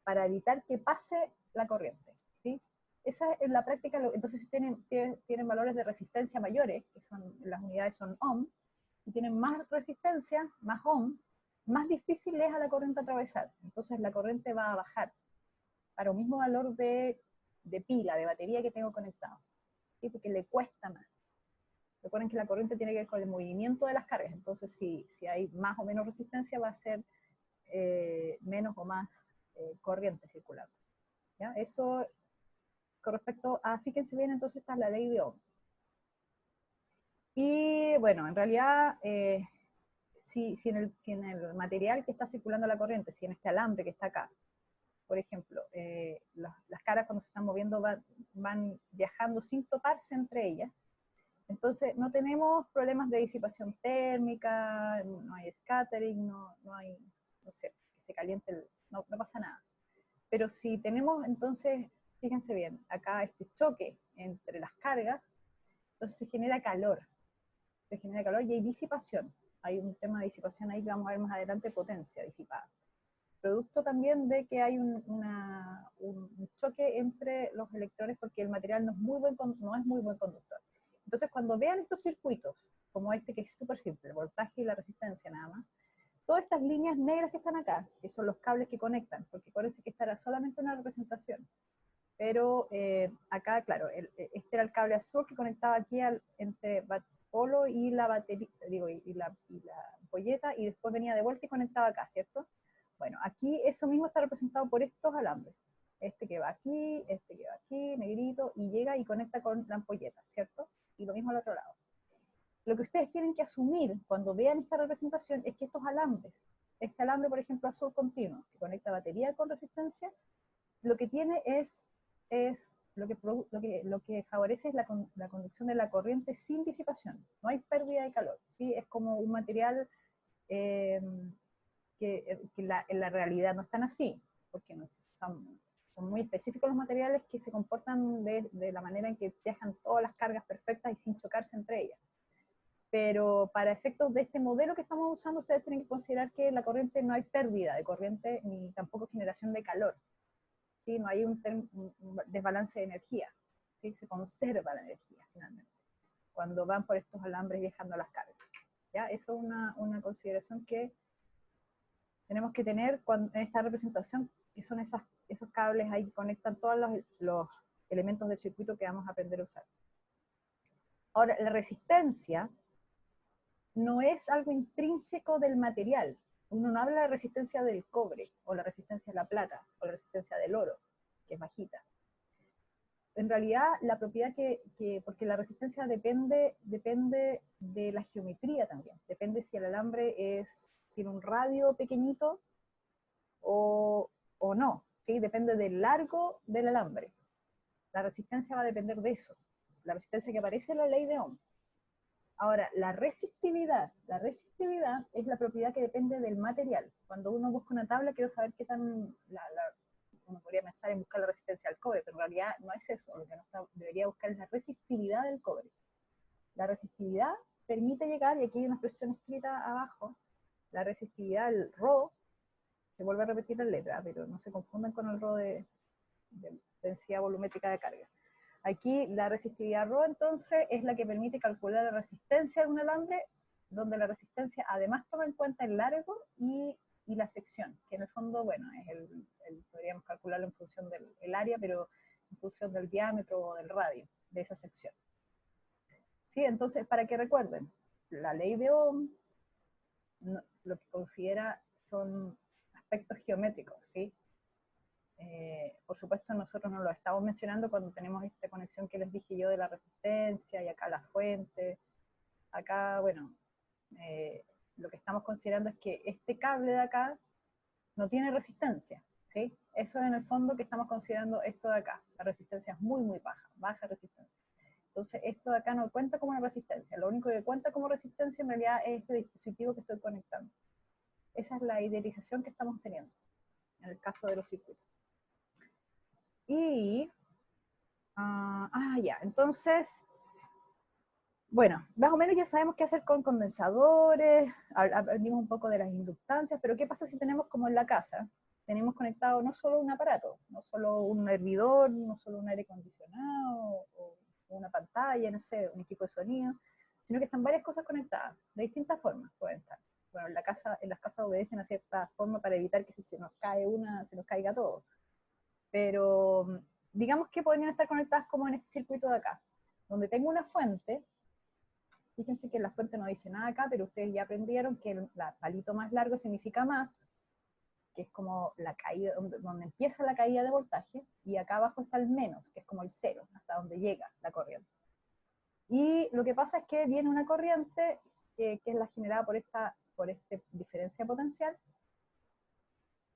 para evitar que pase la corriente, ¿sí? Esa es la práctica, entonces si tienen valores de resistencia mayores, que son, las unidades son ohm, y tienen más resistencia, más ohm, más difícil es a la corriente atravesar. Entonces la corriente va a bajar para un mismo valor de pila, de batería que tengo conectado, ¿sí? Porque le cuesta más. Recuerden que la corriente tiene que ver con el movimiento de las cargas, entonces si hay más o menos resistencia va a ser menos o más corriente circulando. ¿Ya? Eso con respecto a, fíjense bien, entonces está la ley de Ohm. Y bueno, en realidad, si en el material que está circulando la corriente, si en este alambre que está acá, por ejemplo, las caras cuando se están moviendo van viajando sin toparse entre ellas, entonces no tenemos problemas de disipación térmica, no hay scattering, no hay, no sé, que se caliente, no pasa nada. Pero si tenemos entonces, fíjense bien, acá este choque entre las cargas, entonces se genera calor y hay disipación. Hay un tema de disipación ahí que vamos a ver más adelante, potencia disipada. Producto también de que hay un choque entre los electrones porque el material no es muy buen conductor. Entonces cuando vean estos circuitos, como este que es súper simple, el voltaje y la resistencia nada más, todas estas líneas negras que están acá, que son los cables que conectan, porque acuérdense que esta era solamente una representación, pero acá, claro, este era el cable azul que conectaba aquí entre polo y la batería, digo, y la ampolleta, y después venía de vuelta y conectaba acá, ¿cierto? Bueno, aquí eso mismo está representado por estos alambres. Este que va aquí, negrito, y llega y conecta con la ampolleta, ¿cierto? Y lo mismo al otro lado. Lo que ustedes tienen que asumir cuando vean esta representación es que estos alambres, este alambre, por ejemplo, azul continuo, que conecta batería con resistencia, lo que tiene es lo que favorece es la conducción de la corriente sin disipación. No hay pérdida de calor, ¿sí? Es como un material que en la realidad no están así, porque no, son muy específicos los materiales que se comportan de la manera en que dejan todas las cargas perfectas y sin chocarse entre ellas. Pero para efectos de este modelo que estamos usando, ustedes tienen que considerar que en la corriente no hay pérdida de corriente ni tampoco generación de calor. ¿Sí? No hay un desbalance de energía, ¿sí? Se conserva la energía finalmente cuando van por estos alambres viajando las cargas. ¿Ya? Eso es una consideración que tenemos que tener en esta representación, que son esos cables ahí que conectan todos los elementos del circuito que vamos a aprender a usar. Ahora, la resistencia no es algo intrínseco del material. Uno no habla de resistencia del cobre, o la resistencia de la plata, o la resistencia del oro, que es bajita. en realidad la propiedad porque la resistencia depende de la geometría también, depende si el alambre tiene un radio pequeñito o no, ¿sí? Depende del largo del alambre. La resistencia va a depender de eso, la resistencia que aparece en la ley de Ohm. Ahora, la resistividad es la propiedad que depende del material. Cuando uno busca una tabla, quiero saber qué tan, uno podría pensar en buscar la resistencia al cobre, pero en realidad no es eso, lo que uno debería buscar es la resistividad del cobre. La resistividad permite llegar, y aquí hay una expresión escrita abajo, la resistividad del Rho, se vuelve a repetir la letra, pero no se confundan con el Rho de densidad volumétrica de carga. Aquí la resistividad Rho entonces es la que permite calcular la resistencia de un alambre, donde la resistencia además toma en cuenta el largo y la sección, que en el fondo, bueno, es podríamos calcularlo en función del área, pero en función del diámetro o del radio de esa sección. ¿Sí? Entonces, para que recuerden, la ley de Ohm lo que considera son aspectos geométricos, ¿sí? Por supuesto, nosotros no lo estamos mencionando cuando tenemos esta conexión que les dije yo de la resistencia y acá la fuente. Acá, bueno, lo que estamos considerando es que este cable de acá no tiene resistencia, ¿sí? Eso en el fondo que estamos considerando esto de acá. La resistencia es muy, muy baja resistencia. Entonces, esto de acá no cuenta como una resistencia. Lo único que cuenta como resistencia en realidad es este dispositivo que estoy conectando. Esa es la idealización que estamos teniendo en el caso de los circuitos. Y, ya, entonces, bueno, más o menos ya sabemos qué hacer con condensadores, aprendimos un poco de las inductancias, pero ¿qué pasa si tenemos como en la casa? Tenemos conectado no solo un aparato, no solo un hervidor, no solo un aire acondicionado, o una pantalla, no sé, un equipo de sonido, sino que están varias cosas conectadas, de distintas formas pueden estar. Bueno, en las casas obedecen a cierta forma para evitar que si se nos cae una, se nos caiga todo. Pero digamos que podrían estar conectadas como en este circuito de acá, donde tengo una fuente. Fíjense que la fuente no dice nada acá, pero ustedes ya aprendieron que el palito más largo significa más, que es como la caída, donde empieza la caída de voltaje, y acá abajo está el menos, que es como el cero, hasta donde llega la corriente. Y lo que pasa es que viene una corriente, que es la generada por esta diferencia potencial,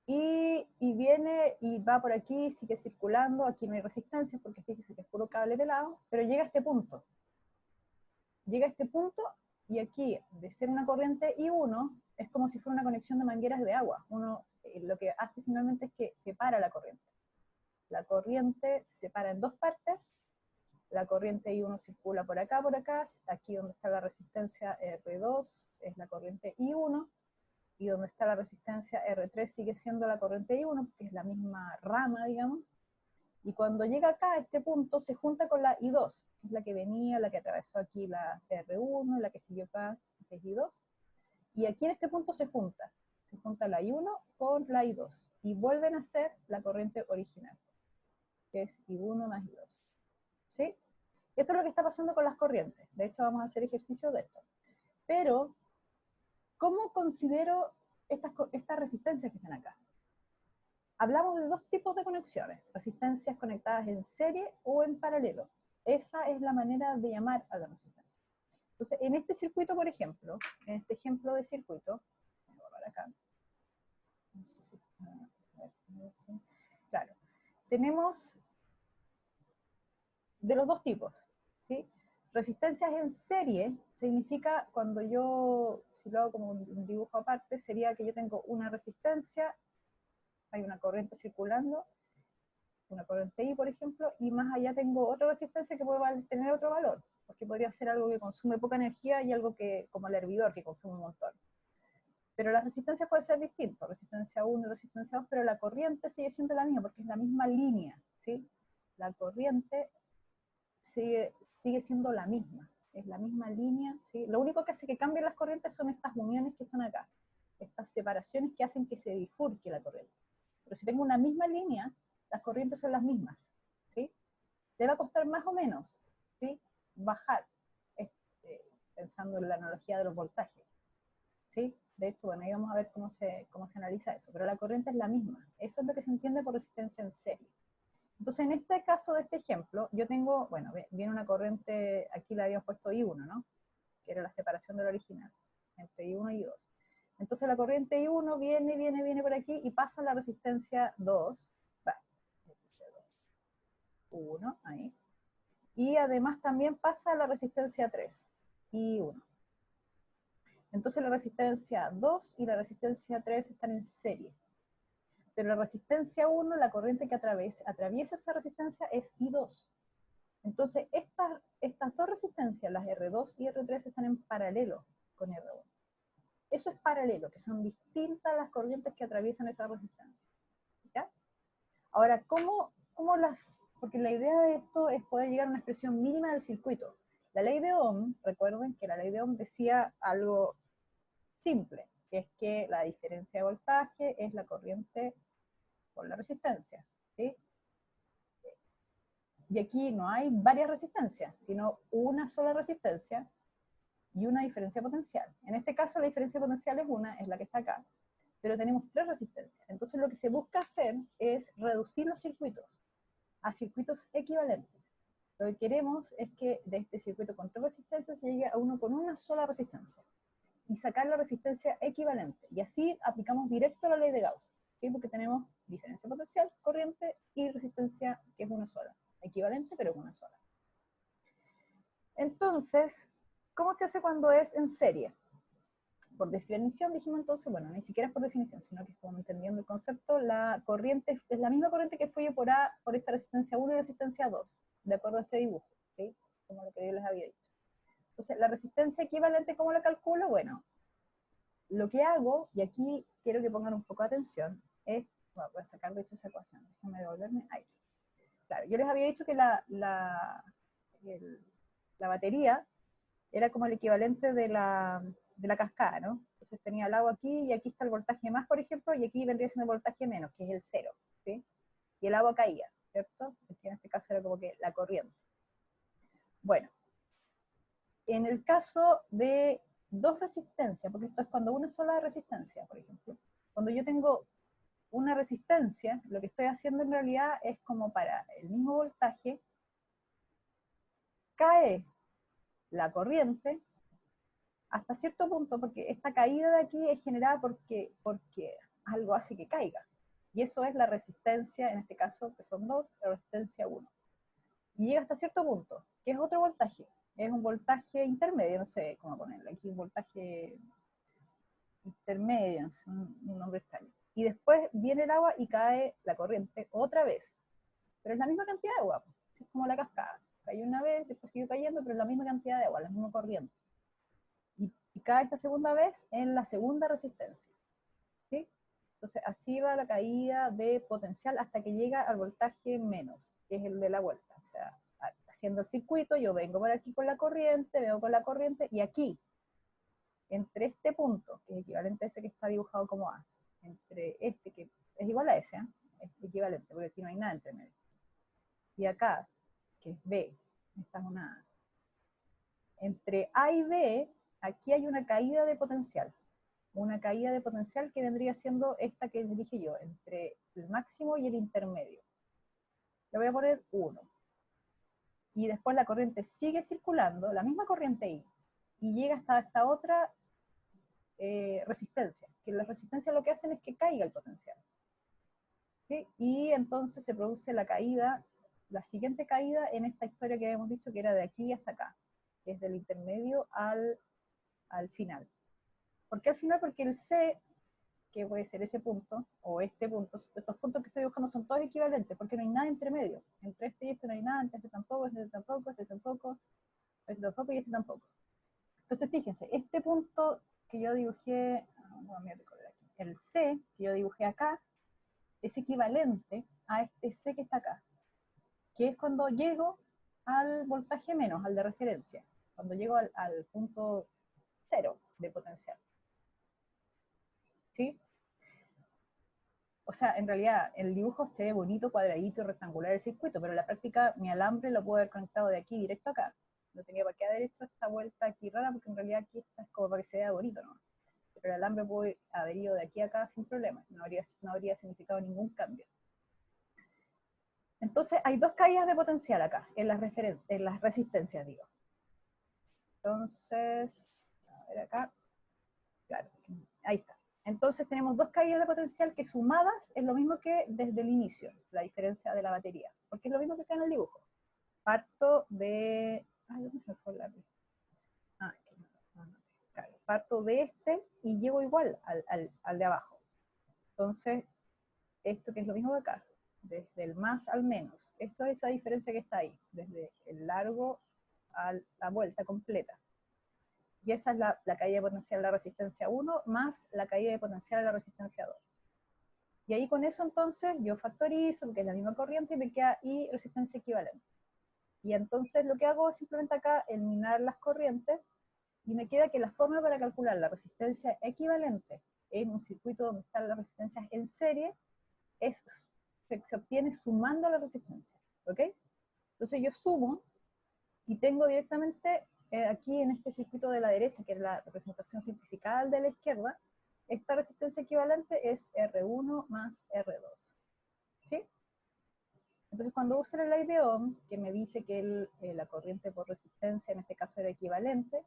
y viene y va por aquí, sigue circulando, aquí no hay resistencia, porque fíjense que es puro cable pelado, pero llega a este punto. Llega a este punto, y aquí, de ser una corriente I1, es como si fuera una conexión de mangueras de agua. Uno lo que hace finalmente es que separa la corriente. La corriente se separa en dos partes. La corriente I1 circula por acá, aquí donde está la resistencia R2 es la corriente I1, y donde está la resistencia R3 sigue siendo la corriente I1, que es la misma rama, digamos, y cuando llega acá a este punto se junta con la I2, que es la que venía, la que atravesó aquí la R1, la que siguió acá, que es I2, y aquí en este punto se junta la I1 con la I2, y vuelven a ser la corriente original, que es I1 más I2, ¿sí? Esto es lo que está pasando con las corrientes, de hecho vamos a hacer ejercicio de esto, pero ¿cómo considero estas resistencias que están acá? Hablamos de dos tipos de conexiones, resistencias conectadas en serie o en paralelo. Esa es la manera de llamar a la resistencia. Entonces, en este circuito, por ejemplo, en este ejemplo de circuito, voy a borrar acá. Claro, tenemos de los dos tipos, ¿sí? Resistencias en serie significa cuando yo, si lo hago como un dibujo aparte, sería que yo tengo una resistencia, hay una corriente circulando, una corriente I, por ejemplo, y más allá tengo otra resistencia que puede tener otro valor, porque podría ser algo que consume poca energía y algo que, como el hervidor, que consume un montón. Pero las resistencias pueden ser distintas, resistencia 1 y resistencia 2, pero la corriente sigue siendo la misma, porque es la misma línea, ¿sí? La corriente sigue siendo la misma, es la misma línea, ¿sí? Lo único que hace que cambien las corrientes son estas uniones que están acá, estas separaciones que hacen que se bifurque la corriente. Pero si tengo una misma línea, las corrientes son las mismas, ¿sí? Te va a costar más o menos, ¿sí? Bajar, pensando en la analogía de los voltajes, ¿sí? De hecho, bueno, ahí vamos a ver cómo se analiza eso, pero la corriente es la misma. Eso es lo que se entiende por resistencia en serie. Entonces, en este caso de este ejemplo, yo tengo, bueno, viene una corriente, aquí le habíamos puesto I1, ¿no? Que era la separación del original, entre I1 y I2. Entonces la corriente I1 viene por aquí y pasa a la resistencia 2, 1, ahí. Y además también pasa a la resistencia 3, I1. Entonces la resistencia 2 y la resistencia 3 están en serie. Pero la resistencia 1, la corriente que atraviesa esa resistencia es I2. Entonces estas dos resistencias, las R2 y R3, están en paralelo con R1. Eso es paralelo, que son distintas las corrientes que atraviesan esa resistencia. ¿Ya? Ahora, ¿cómo las...? Porque la idea de esto es poder llegar a una expresión mínima del circuito. La ley de Ohm, recuerden que la ley de Ohm decía algo simple, que es que la diferencia de voltaje es la corriente por la resistencia, ¿sí? Y aquí no hay varias resistencias, sino una sola resistencia y una diferencia potencial. En este caso la diferencia potencial es una, es la que está acá, pero tenemos tres resistencias. Entonces lo que se busca hacer es reducir los circuitos a circuitos equivalentes. Lo que queremos es que de este circuito con tres resistencias se llegue a uno con una sola resistencia y sacar la resistencia equivalente. Y así aplicamos directo la ley de Gauss, ¿sí? Porque tenemos diferencia potencial, corriente y resistencia que es una sola. Equivalente, pero es una sola. Entonces, ¿cómo se hace cuando es en serie? Por definición dijimos entonces, bueno, ni siquiera es por definición, sino que es como entendiendo el concepto, la corriente es la misma corriente que fluye por esta resistencia 1 y resistencia 2, de acuerdo a este dibujo, ¿sí? Como lo que yo les había dicho. Entonces, la resistencia equivalente, ¿cómo la calculo? Bueno, lo que hago, y aquí quiero que pongan un poco de atención, es, bueno, voy a sacar de hecho esa ecuación, déjame devolverme, ahí. Claro, yo les había dicho que la batería era como el equivalente de la cascada, ¿no? Entonces tenía el agua aquí y aquí está el voltaje más, por ejemplo, y aquí vendría siendo el voltaje menos, que es el cero, ¿sí? Y el agua caía, ¿cierto? Aquí en este caso era como que la corriente. Bueno, en el caso de dos resistencias, porque esto es cuando una sola resistencia, por ejemplo, cuando yo tengo una resistencia, lo que estoy haciendo en realidad es como para el mismo voltaje, cae la corriente hasta cierto punto, porque esta caída de aquí es generada porque algo hace que caiga. Y eso es la resistencia, en este caso, que son dos, la resistencia 1. Y llega hasta cierto punto, que es otro voltaje. Es un voltaje intermedio, no sé cómo ponerlo aquí, un voltaje intermedio, no sé, un nombre extraño. Y después viene el agua y cae la corriente otra vez. Pero es la misma cantidad de agua, es como la cascada. Cayó una vez, después sigue cayendo, pero es la misma cantidad de agua, la misma corriente. Y cae esta segunda vez en la segunda resistencia, ¿sí? Entonces así va la caída de potencial hasta que llega al voltaje menos, que es el de la vuelta. O sea, haciendo el circuito, yo vengo por aquí con la corriente, vengo con la corriente, y aquí, entre este punto, que es equivalente a ese que está dibujado como A, entre este que es igual a ese, ¿eh? Es equivalente, porque aquí no hay nada entre medio. Y acá, que es B, esta es una A. Entre A y B, aquí hay una caída de potencial. Una caída de potencial que vendría siendo esta que dije yo, entre el máximo y el intermedio. Le voy a poner 1. Y después la corriente sigue circulando, la misma corriente I, y llega hasta esta otra resistencia, que la resistencia lo que hacen es que caiga el potencial. ¿Sí? Y entonces se produce la caída, la siguiente caída en esta historia que habíamos dicho que era de aquí hasta acá, que es del intermedio al final. ¿Por qué al final? Porque el C, que puede ser ese punto, o este punto, estos puntos que estoy dibujando son todos equivalentes, porque no hay nada entre medio. Entre este y este no hay nada, entre este tampoco, este tampoco, este tampoco, este tampoco y este tampoco. Entonces fíjense, este punto que yo dibujé, el C que yo dibujé acá, es equivalente a este C que está acá, que es cuando llego al voltaje menos, al de referencia, cuando llego al punto cero de potencial. ¿Sí? O sea, en realidad el dibujo se ve bonito, cuadradito y rectangular el circuito, pero en la práctica mi alambre lo puedo haber conectado de aquí directo acá. No tenía para qué haber hecho esta vuelta aquí rara, porque en realidad aquí está como para que se vea bonito, ¿no? Pero el alambre puede haber ido de aquí a acá sin problema, no habría significado ningún cambio. Entonces hay dos caídas de potencial acá, en las resistencias, digo. Entonces, a ver acá, claro, ahí está. Entonces tenemos dos caídas de potencial que sumadas es lo mismo que desde el inicio, la diferencia de la batería, porque es lo mismo que está en el dibujo. Parto de... Ay, ¿dónde se fue el lápiz? Ah, claro, parto de este y llego igual al de abajo. Entonces, esto que es lo mismo de acá, desde el más al menos. Esto es esa diferencia que está ahí, desde el largo a la vuelta completa. Y esa es la caída de potencial a la resistencia 1 más la caída de potencial a la resistencia 2. Y ahí con eso entonces yo factorizo, porque es la misma corriente, y me queda I resistencia equivalente. Y entonces lo que hago es simplemente acá eliminar las corrientes, y me queda que la forma para calcular la resistencia equivalente en un circuito donde están las resistencias en serie se obtiene sumando la resistencia, ¿ok? Entonces yo sumo y tengo directamente aquí en este circuito de la derecha, que es la representación simplificada de la izquierda, esta resistencia equivalente es R1 más R2, ¿sí? Entonces cuando uso la ley de Ohm, que me dice que la corriente por resistencia en este caso era equivalente,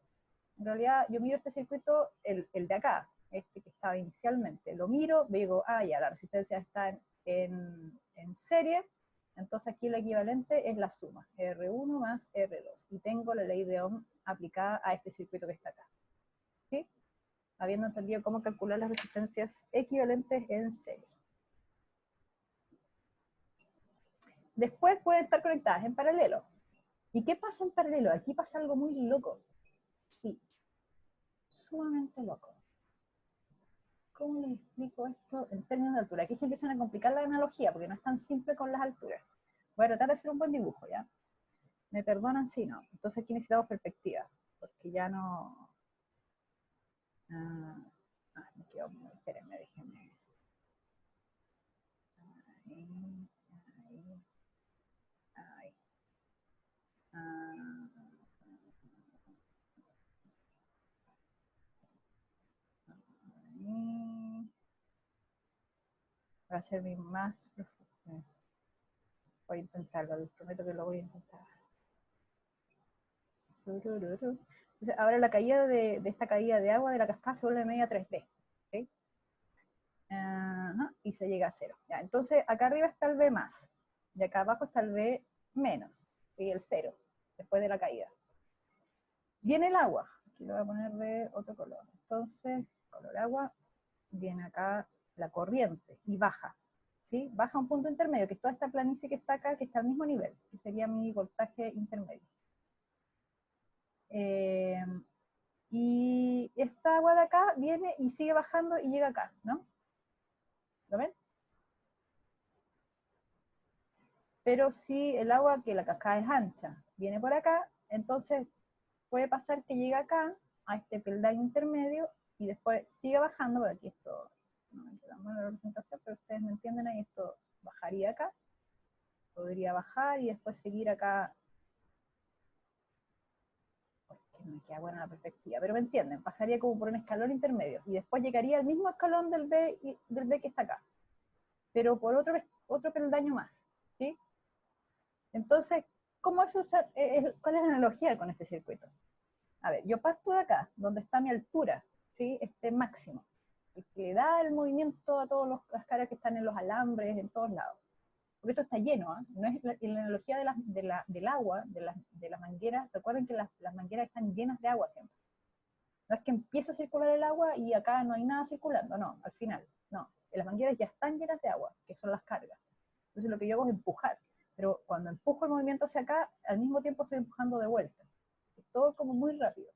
en realidad yo miro este circuito, el de acá, este que estaba inicialmente, lo miro, digo, ah, ya, la resistencia está en serie, entonces aquí lo equivalente es la suma, R1 más R2, y tengo la ley de Ohm aplicada a este circuito que está acá, ¿sí? Habiendo entendido cómo calcular las resistencias equivalentes en serie. Después pueden estar conectadas en paralelo. ¿Y qué pasa en paralelo? Aquí pasa algo muy loco. Sí, sumamente loco. ¿Cómo les explico esto en términos de altura? Aquí se empiezan a complicar la analogía, porque no es tan simple con las alturas. Voy a tratar de hacer un buen dibujo, ¿ya? Me perdonan si no. Entonces aquí necesitamos perspectiva, porque ya no... me quedo... Espérenme, déjenme... Ahí. Va a ser mi más profundo. Voy a intentarlo, les prometo que lo voy a intentar. Entonces, ahora la caída de esta caída de agua de la cascada se vuelve media 3D. ¿Okay? Y se llega a 0. Ya, entonces, acá arriba está el B más, y acá abajo está el B menos, y el 0, después de la caída. Viene el agua, aquí lo voy a poner de otro color. Entonces, color agua, viene acá la corriente, y baja. ¿Sí? Baja a un punto intermedio, que es toda esta planicie que está acá, que está al mismo nivel, que sería mi voltaje intermedio. Y esta agua de acá viene y sigue bajando y llega acá, ¿no? ¿Lo ven? Pero si el agua, que la cascada es ancha, viene por acá, entonces puede pasar que llegue acá, a este peldaño intermedio, y después sigue bajando, por aquí esto, no me queda mal la representación, pero ustedes me entienden ahí, esto bajaría acá, podría bajar y después seguir acá. Me queda buena la perspectiva, pero me entienden, pasaría como por un escalón intermedio, y después llegaría al mismo escalón del B que está acá, pero por otro peldaño más, ¿sí? Entonces, ¿cómo eso ¿cuál es la analogía con este circuito? A ver, yo parto de acá, donde está mi altura, ¿sí? Este máximo, el que da el movimiento a todas las caras que están en los alambres, en todos lados. Porque esto está lleno, ¿eh? No es la analogía del agua, de las mangueras. Recuerden que las mangueras están llenas de agua siempre. No es que empieza a circular el agua y acá no hay nada circulando, no, al final, no. Las mangueras ya están llenas de agua, que son las cargas. Entonces lo que yo hago es empujar, pero cuando empujo el movimiento hacia acá, al mismo tiempo estoy empujando de vuelta. Es todo como muy rápido.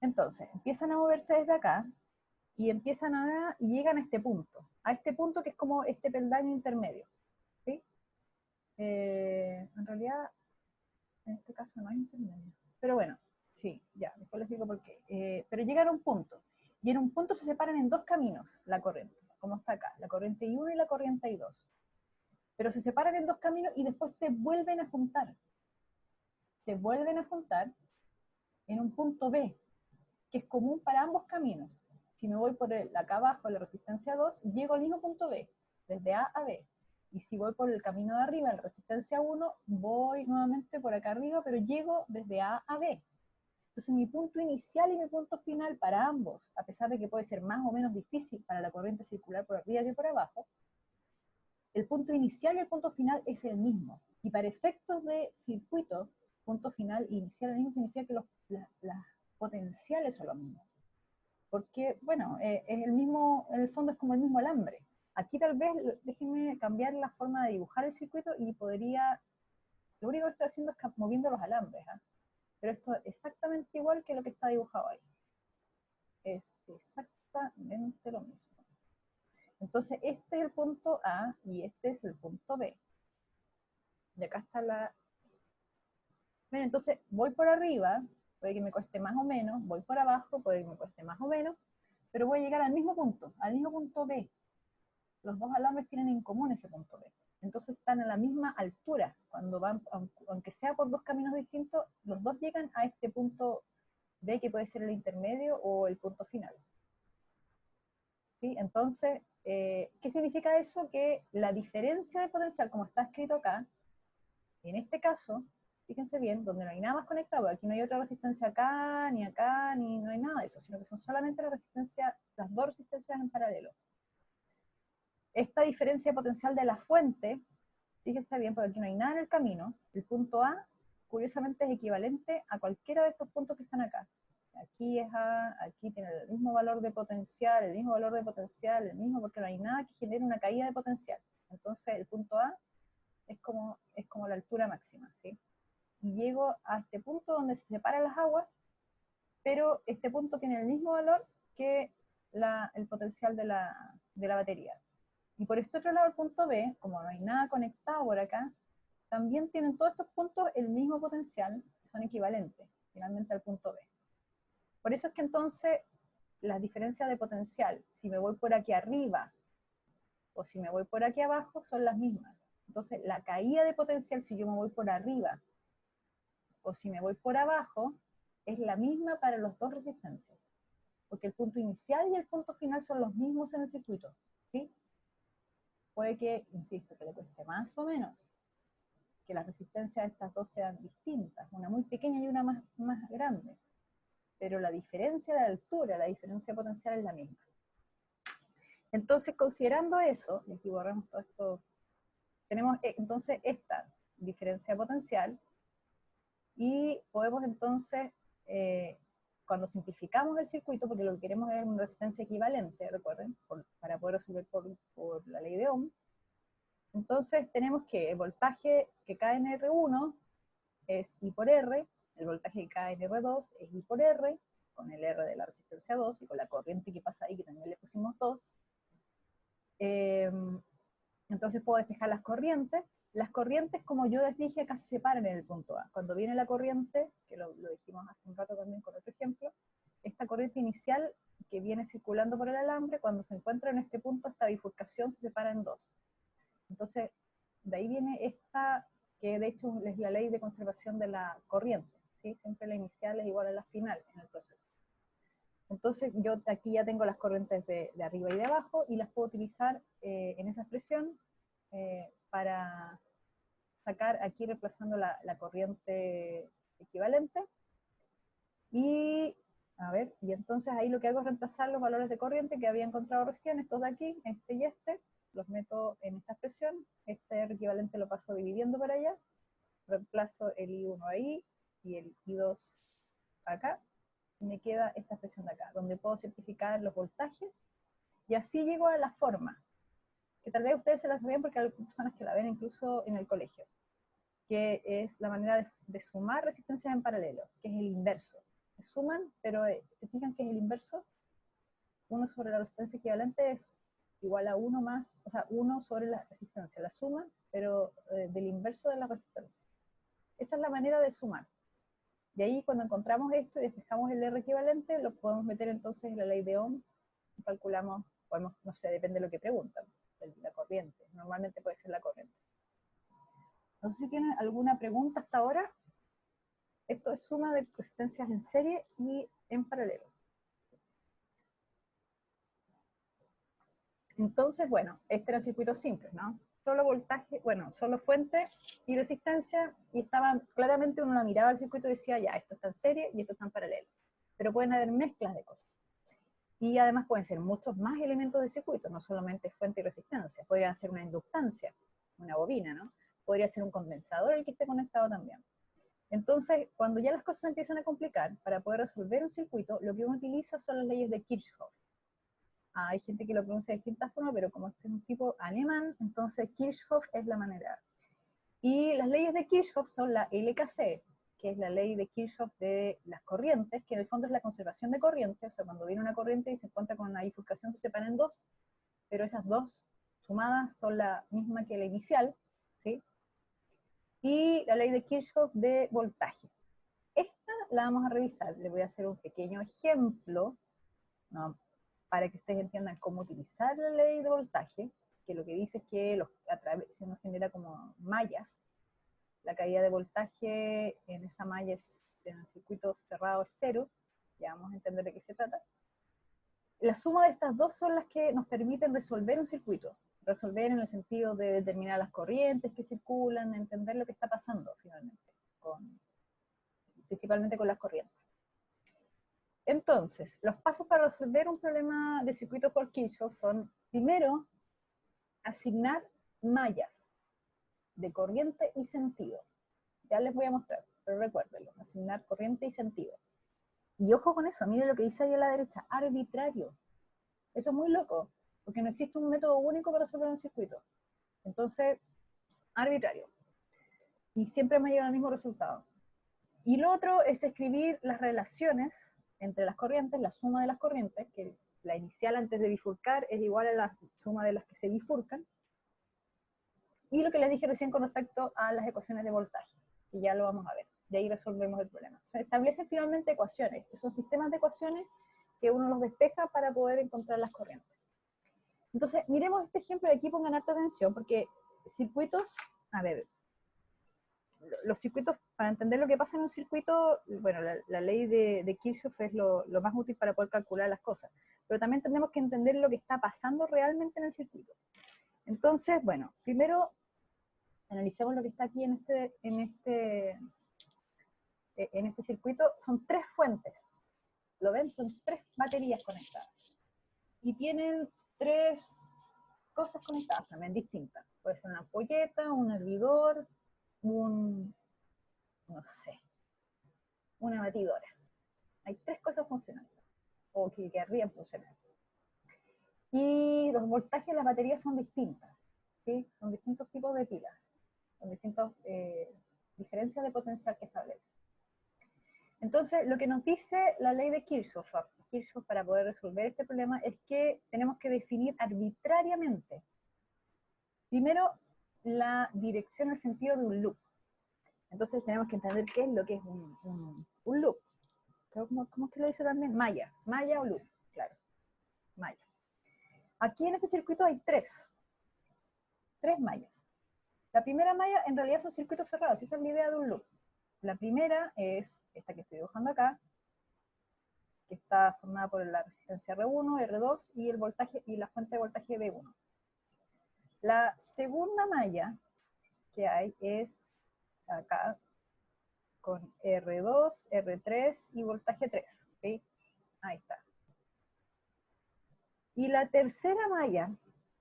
Entonces, empiezan a moverse desde acá, y empiezan y llegan a este punto que es como este peldaño intermedio, ¿sí? En realidad, en este caso no hay intermedio, pero bueno, sí, ya, después les digo por qué. Pero llegan a un punto, y en un punto se separan en dos caminos la corriente, como está acá, la corriente I1 y la corriente I2. Pero se separan en dos caminos y después se vuelven a juntar. Se vuelven a juntar en un punto B, que es común para ambos caminos. Si me voy por acá abajo, la resistencia 2, llego al mismo punto B, desde A a B. Y si voy por el camino de arriba, en resistencia 1, voy nuevamente por acá arriba, pero llego desde A a B. Entonces mi punto inicial y mi punto final para ambos, a pesar de que puede ser más o menos difícil para la corriente circular por arriba que por abajo, el punto inicial y el punto final es el mismo. Y para efectos de circuito, punto final e inicial el mismo significa que las potenciales son los mismos. Porque, bueno, es el mismo, en el fondo es como el mismo alambre. Aquí tal vez, déjenme cambiar la forma de dibujar el circuito y podría, lo único que estoy haciendo es moviendo los alambres, ¿eh? Pero esto es exactamente igual que lo que está dibujado ahí. Es exactamente lo mismo. Entonces, este es el punto A y este es el punto B. Y acá está la... Bueno, entonces voy por arriba, puede que me cueste más o menos, voy por abajo, puede que me cueste más o menos, pero voy a llegar al mismo punto B. Los dos alambres tienen en común ese punto B. Entonces están a la misma altura. Cuando van, aunque sea por dos caminos distintos, los dos llegan a este punto B, que puede ser el intermedio o el punto final. ¿Sí? Entonces, ¿qué significa eso? Que la diferencia de potencial, como está escrito acá, en este caso, fíjense bien, donde no hay nada más conectado, aquí no hay otra resistencia acá, ni no hay nada de eso, sino que son solamente las dos resistencias en paralelo. Esta diferencia de potencial de la fuente, fíjense bien, porque aquí no hay nada en el camino, el punto A, curiosamente, es equivalente a cualquiera de estos puntos que están acá. Aquí es A, aquí tiene el mismo valor de potencial, el mismo valor de potencial, el mismo, porque no hay nada que genere una caída de potencial. Entonces, el punto A es como la altura máxima, ¿sí? Y llego a este punto donde se separan las aguas, pero este punto tiene el mismo valor que el potencial de la batería. Y por este otro lado, el punto B, como no hay nada conectado por acá, también tienen todos estos puntos el mismo potencial, son equivalentes finalmente al punto B. Por eso es que entonces las diferencias de potencial, si me voy por aquí arriba o si me voy por aquí abajo, son las mismas. Entonces la caída de potencial, si yo me voy por arriba o si me voy por abajo, es la misma para las dos resistencias. Porque el punto inicial y el punto final son los mismos en el circuito, ¿sí? Puede que, insisto, que le cueste más o menos, que las resistencias de estas dos sean distintas, una muy pequeña y una más grande, pero la diferencia de altura, la diferencia potencial es la misma. Entonces, considerando eso, y aquí borramos todo esto, tenemos entonces esta diferencia potencial, y podemos entonces, cuando simplificamos el circuito, porque lo que queremos es una resistencia equivalente, recuerden, para poder resolver por la ley de Ohm, entonces tenemos que el voltaje que cae en R1 es I por R, el voltaje que cae en R2 es I por R, con el R de la resistencia 2 y con la corriente que pasa ahí, que también le pusimos 2. Entonces puedo despejar las corrientes. Las corrientes, como yo les dije, acá se separan en el punto A. Cuando viene la corriente, que lo dijimos hace un rato también con otro ejemplo, esta corriente inicial que viene circulando por el alambre, cuando se encuentra en este punto, esta bifurcación se separa en dos. Entonces, de ahí viene esta, que de hecho es la ley de conservación de la corriente, ¿sí? Siempre la inicial es igual a la final en el proceso. Entonces, yo aquí ya tengo las corrientes de arriba y de abajo, y las puedo utilizar en esa expresión para sacar aquí reemplazando la corriente equivalente. Y, a ver, y entonces ahí lo que hago es reemplazar los valores de corriente que había encontrado recién, estos de aquí, este y este, los meto en esta expresión, este R equivalente lo paso dividiendo para allá, reemplazo el I1 ahí y el I2 acá, y me queda esta expresión de acá, donde puedo simplificar los voltajes, y así llego a la forma, que tal vez ustedes se la sabían porque hay personas que la ven incluso en el colegio, que es la manera de sumar resistencias en paralelo, que es el inverso. Se suman, pero ¿se fijan que es el inverso? 1 sobre la resistencia equivalente es igual a 1 más, o sea, 1 sobre la resistencia, la suma, pero del inverso de la resistencia. Esa es la manera de sumar. De ahí, cuando encontramos esto y despejamos el R equivalente, lo podemos meter entonces en la ley de Ohm, calculamos, podemos, no sé, depende de lo que preguntan, la corriente, normalmente puede ser la corriente. No sé si tienen alguna pregunta hasta ahora. Esto es suma de resistencias en serie y en paralelo. Entonces, bueno, este era el circuito simple, ¿no? solo voltaje, bueno, solo fuente y resistencia, y estaban, claramente uno la miraba al circuito y decía, ya, esto está en serie y esto está en paralelo. Pero pueden haber mezclas de cosas. Y además pueden ser muchos más elementos de circuito, no solamente fuente y resistencia. Podría ser una inductancia, una bobina, ¿no? Podría ser un condensador el que esté conectado también. Entonces, cuando ya las cosas empiezan a complicar, para poder resolver un circuito, lo que uno utiliza son las leyes de Kirchhoff. Hay gente que lo pronuncia de distintas formas, pero como este es un tipo alemán, entonces Kirchhoff es la manera. Y las leyes de Kirchhoff son la LKC, que es la ley de Kirchhoff de las corrientes, que en el fondo es la conservación de corriente, o sea, cuando viene una corriente y se encuentra con una bifurcación se separan en dos, pero esas dos sumadas son la misma que la inicial, ¿sí? Y la ley de Kirchhoff de voltaje. Esta la vamos a revisar, le voy a hacer un pequeño ejemplo, ¿no?, para que ustedes entiendan cómo utilizar la ley de voltaje, que lo que dice es que si uno genera como mallas, la caída de voltaje en esa malla en el circuito cerrado es cero, ya vamos a entender de qué se trata. La suma de estas dos son las que nos permiten resolver un circuito, resolver en el sentido de determinar las corrientes que circulan, entender lo que está pasando finalmente, principalmente con las corrientes. Entonces, los pasos para resolver un problema de circuito por Kirchhoff son, primero, asignar mallas de corriente y sentido. Ya les voy a mostrar, pero recuérdenlo, asignar corriente y sentido. Y ojo con eso, miren lo que dice ahí a la derecha, arbitrario. Eso es muy loco, porque no existe un método único para resolver un circuito. Entonces, arbitrario. Y siempre me llega al mismo resultado. Y lo otro es escribir las relaciones entre las corrientes, la suma de las corrientes, que es la inicial antes de bifurcar es igual a la suma de las que se bifurcan. Y lo que les dije recién con respecto a las ecuaciones de voltaje, que ya lo vamos a ver. De ahí resolvemos el problema. Se establecen finalmente ecuaciones, que son sistemas de ecuaciones que uno los despeja para poder encontrar las corrientes. Entonces, miremos este ejemplo de aquí, pongan harta atención, porque circuitos, a ver, los circuitos, para entender lo que pasa en un circuito, bueno, la ley de Kirchhoff es lo más útil para poder calcular las cosas, pero también tenemos que entender lo que está pasando realmente en el circuito. Entonces, bueno, primero analicemos lo que está aquí en este circuito. Son tres fuentes, ¿lo ven? Son tres baterías conectadas. Y tienen tres cosas conectadas también distintas. Puede ser una ampolleta, un hervidor, no sé, una batidora. Hay tres cosas funcionando, o que querrían funcionar. Y los voltajes de las baterías son distintas, ¿sí? Son distintos tipos de pilas, son distintas diferencias de potencial que establecen. Entonces, lo que nos dice la ley de Kirchhoff para poder resolver este problema es que tenemos que definir arbitrariamente, primero, la dirección en el sentido de un loop. Entonces tenemos que entender qué es lo que es un loop. ¿Cómo es que lo dice también? Malla o loop, claro, malla. Aquí en este circuito hay tres mallas. La primera malla en realidad son circuitos cerrados, esa es la idea de un loop. La primera es esta que estoy dibujando acá, que está formada por la resistencia R1, R2 y el voltaje y la fuente de voltaje B1. La segunda malla que hay es acá con R2, R3 y voltaje 3, ¿okay? Ahí está. Y la tercera malla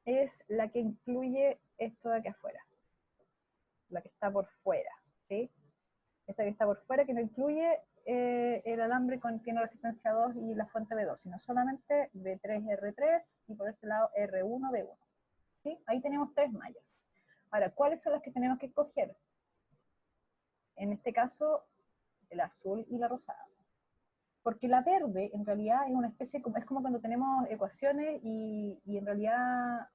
es la que incluye esto de aquí afuera, la que está por fuera, ¿sí? Esta que está por fuera, que no incluye el alambre tiene resistencia 2 y la fuente B2, sino solamente B3, R3 y por este lado R1, B1. ¿Sí? Ahí tenemos tres mallas. Ahora, ¿cuáles son las que tenemos que escoger? En este caso, el azul y la rosada. Porque la verde, en realidad, es una especie, es como cuando tenemos ecuaciones y en realidad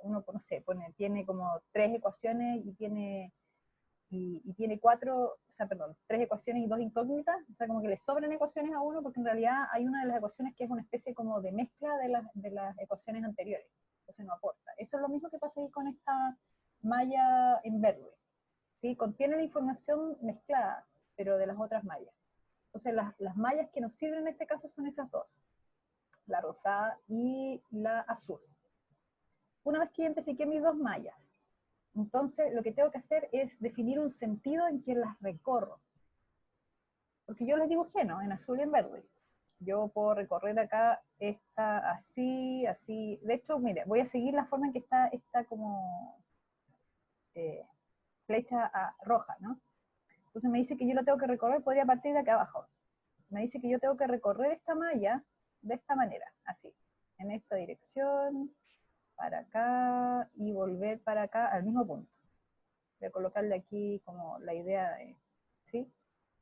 uno, no sé, tiene como tres ecuaciones y tiene tres ecuaciones y dos incógnitas, o sea, como que le sobran ecuaciones a uno, porque en realidad hay una de las ecuaciones que es una especie como de mezcla de las ecuaciones anteriores, entonces no aporta. Eso es lo mismo que pasa ahí con esta malla en verde, ¿sí? Contiene la información mezclada, pero de las otras mallas. Entonces las mallas que nos sirven en este caso son esas dos, la rosada y la azul. Una vez que identifiqué mis dos mallas, Entonces, lo que tengo que hacer es definir un sentido en que las recorro. Porque yo les dibujé, ¿no? En azul y en verde. Yo puedo recorrer acá esta así, así. De hecho, mire, voy a seguir la forma en que está esta como flecha roja, ¿no? Entonces me dice que yo lo tengo que recorrer, podría partir de acá abajo. Me dice que yo tengo que recorrer esta malla de esta manera, así. En esta dirección, para acá, y volver para acá al mismo punto. Voy a colocarle aquí como la idea de, ¿sí?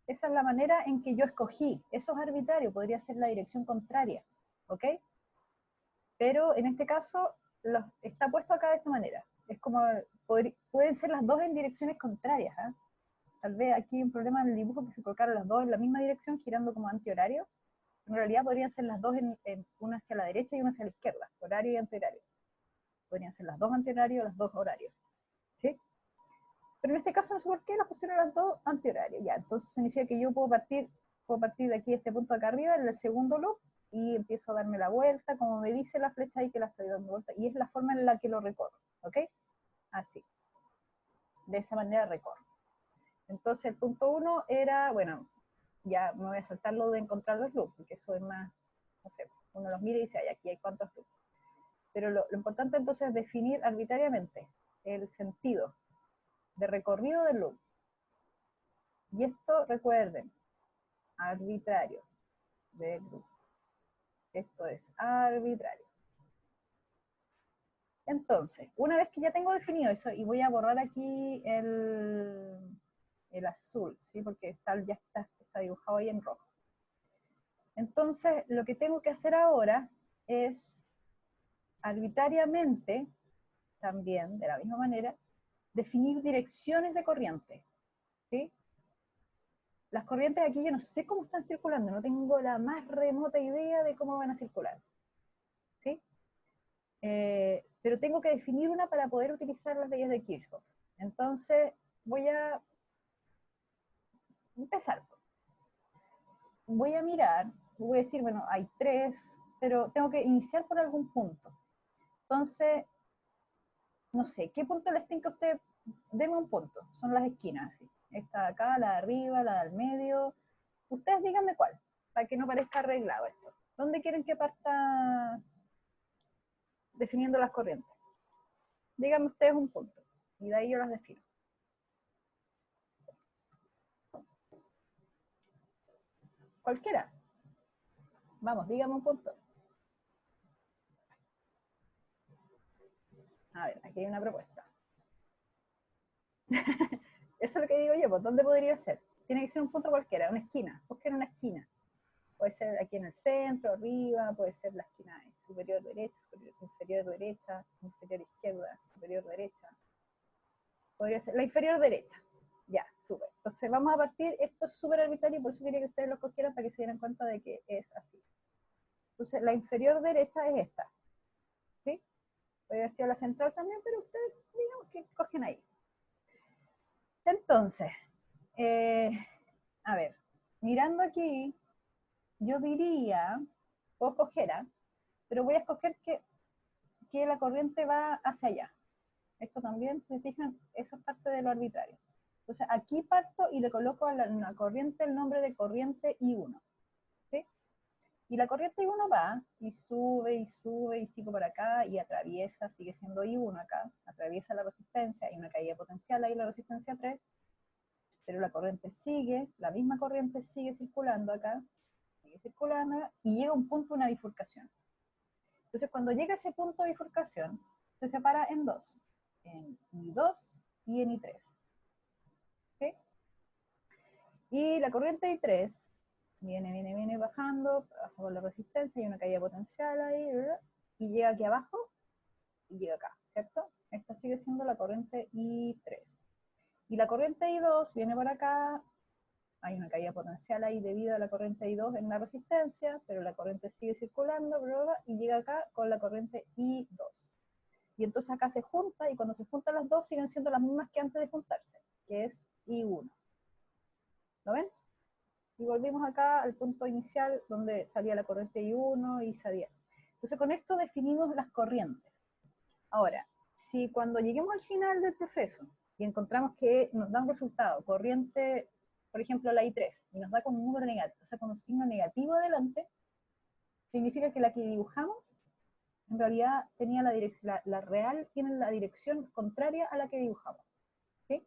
Esa es la manera en que yo escogí. Eso es arbitrario, podría ser la dirección contraria, ¿ok? Pero en este caso está puesto acá de esta manera. Es como, pueden ser las dos en direcciones contrarias, ¿eh? Tal vez aquí hay un problema en el dibujo que se colocaron las dos en la misma dirección, girando como antihorario. En realidad podrían ser las dos una hacia la derecha y una hacia la izquierda, horario y antihorario. Podrían ser las dos antihorarios, las dos horarios, ¿sí? Pero en este caso no sé por qué las pusieron las dos antihorarias. Ya, entonces significa que yo puedo partir de aquí, de este punto acá arriba, en el segundo loop, y empiezo a darme la vuelta, como me dice la flecha ahí que la estoy dando vuelta, y es la forma en la que lo recorro, ¿ok? Así, de esa manera recorro. Entonces el punto 1 era, bueno, ya me voy a saltar lo de encontrar los loops, porque eso es más, no sé, uno los mira y dice, ay, aquí hay cuántos loops. Pero lo importante entonces es definir arbitrariamente el sentido de recorrido del loop. Y esto, recuerden, arbitrario del loop. Esto es arbitrario. Entonces, una vez que ya tengo definido eso, y voy a borrar aquí el azul, ¿sí? Porque ya está dibujado ahí en rojo. Entonces, lo que tengo que hacer ahora es arbitrariamente, también, de la misma manera, definir direcciones de corriente, ¿sí? Las corrientes aquí yo no sé cómo están circulando, no tengo la más remota idea de cómo van a circular, ¿sí? Pero tengo que definir una para poder utilizar las leyes de Kirchhoff. Entonces, voy a empezar. Voy a mirar, voy a decir, bueno, hay tres, pero tengo que iniciar por algún punto. Entonces, no sé, ¿qué punto les tengo a usted? Deme un punto, son las esquinas, así. Esta de acá, la de arriba, la del medio. Ustedes díganme cuál, para que no parezca arreglado esto. ¿Dónde quieren que parta definiendo las corrientes? Díganme ustedes un punto, y de ahí yo las defino. Cualquiera. Vamos, dígame un punto. A ver, aquí hay una propuesta. Eso es lo que digo yo, pues, ¿dónde podría ser? Tiene que ser un punto cualquiera, una esquina. Busquen una esquina. Puede ser aquí en el centro, arriba, puede ser la esquina superior derecha, inferior derecha, inferior izquierda, superior derecha. Podría ser la inferior derecha. Ya, súper. Entonces vamos a partir, esto es súper arbitrario, por eso quería que ustedes lo cogieran para que se dieran cuenta de que es así. Entonces la inferior derecha es esta, ¿sí? Puede haber sido la central también, pero ustedes digamos que cogen ahí. Entonces, a ver, mirando aquí, yo diría, puedo escoger, pero voy a escoger que la corriente va hacia allá. Esto también, si se fijan, eso es parte de lo arbitrario. Entonces aquí parto y le coloco a la corriente el nombre de corriente I1. ¿Sí? Y la corriente I1 va y sube y sigue por acá y atraviesa, sigue siendo I1 acá, atraviesa la resistencia, hay una caída potencial ahí, la resistencia 3, pero la corriente sigue, la misma corriente sigue circulando acá, sigue circulando y llega a un punto, una bifurcación. Entonces cuando llega a ese punto de bifurcación, se separa en dos, en I2 y en I3. ¿Sí? Y la corriente I3 viene bajando, pasa por la resistencia, hay una caída potencial ahí, y llega aquí abajo y llega acá, ¿cierto? Esta sigue siendo la corriente I3. Y la corriente I2 viene por acá, hay una caída potencial ahí debido a la corriente I2 en la resistencia, pero la corriente sigue circulando, y llega acá con la corriente I2. Y entonces acá se junta, y cuando se juntan las dos siguen siendo las mismas que antes de juntarse, que es I1. ¿Lo ven? Y volvimos acá al punto inicial donde salía la corriente I1 y salía. Entonces con esto definimos las corrientes. Ahora, si cuando lleguemos al final del proceso y encontramos que nos da un resultado, corriente, por ejemplo, la I3, y nos da con un número negativo, o sea, con un signo negativo adelante, significa que la que dibujamos en realidad tenía la real tiene la dirección contraria a la que dibujamos. ¿Sí?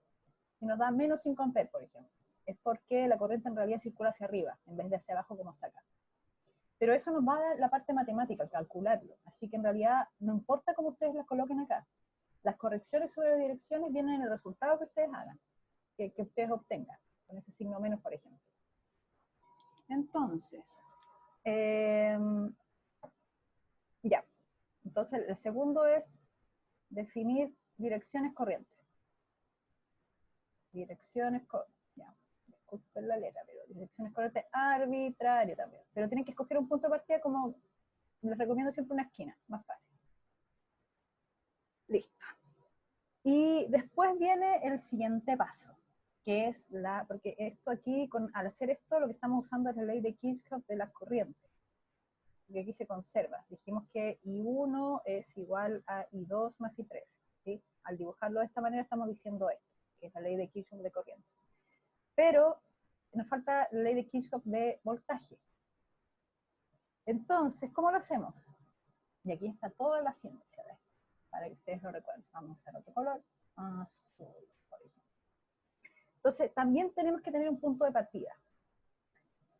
Si nos da menos 5 amperes, por ejemplo, es porque la corriente en realidad circula hacia arriba, en vez de hacia abajo como está acá. Pero eso nos va a dar la parte matemática, calcularlo. Así que en realidad no importa cómo ustedes las coloquen acá. Las correcciones sobre las direcciones vienen en el resultado que ustedes hagan, que ustedes obtengan, con ese signo menos, por ejemplo. Entonces, ya. Entonces, el segundo es definir direcciones corrientes. Direcciones corrientes. Ya, disculpen la letra, pero direcciones corrientes arbitrario también. Pero tienen que escoger un punto de partida como les recomiendo siempre una esquina, más fácil. Listo. Y después viene el siguiente paso, que es porque esto aquí, al hacer esto, lo que estamos usando es la ley de Kirchhoff de las corrientes. Que aquí se conserva. Dijimos que I1 es igual a I2 más I3. ¿Sí? Al dibujarlo de esta manera estamos diciendo esto, que es la ley de Kirchhoff de corriente. Pero nos falta la ley de Kirchhoff de voltaje. Entonces, ¿cómo lo hacemos? Y aquí está toda la ciencia de esto, para que ustedes lo recuerden. Vamos a hacer otro color, azul, por ejemplo. Entonces, también tenemos que tener un punto de partida.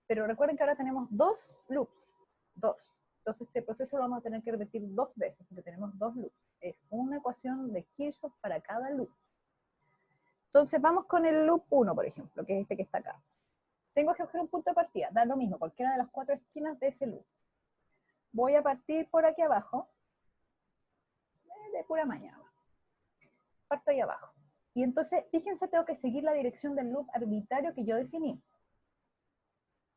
Pero recuerden que ahora tenemos dos loops. Dos. Entonces este proceso lo vamos a tener que repetir 2 veces, porque tenemos 2 loops. Es una ecuación de Kirchhoff para cada loop. Entonces vamos con el loop 1, por ejemplo, que es este que está acá. Tengo que coger un punto de partida, da lo mismo, cualquiera de las 4 esquinas de ese loop. Voy a partir por aquí abajo, de pura mañana. Parto ahí abajo. Y entonces, fíjense, tengo que seguir la dirección del loop arbitrario que yo definí.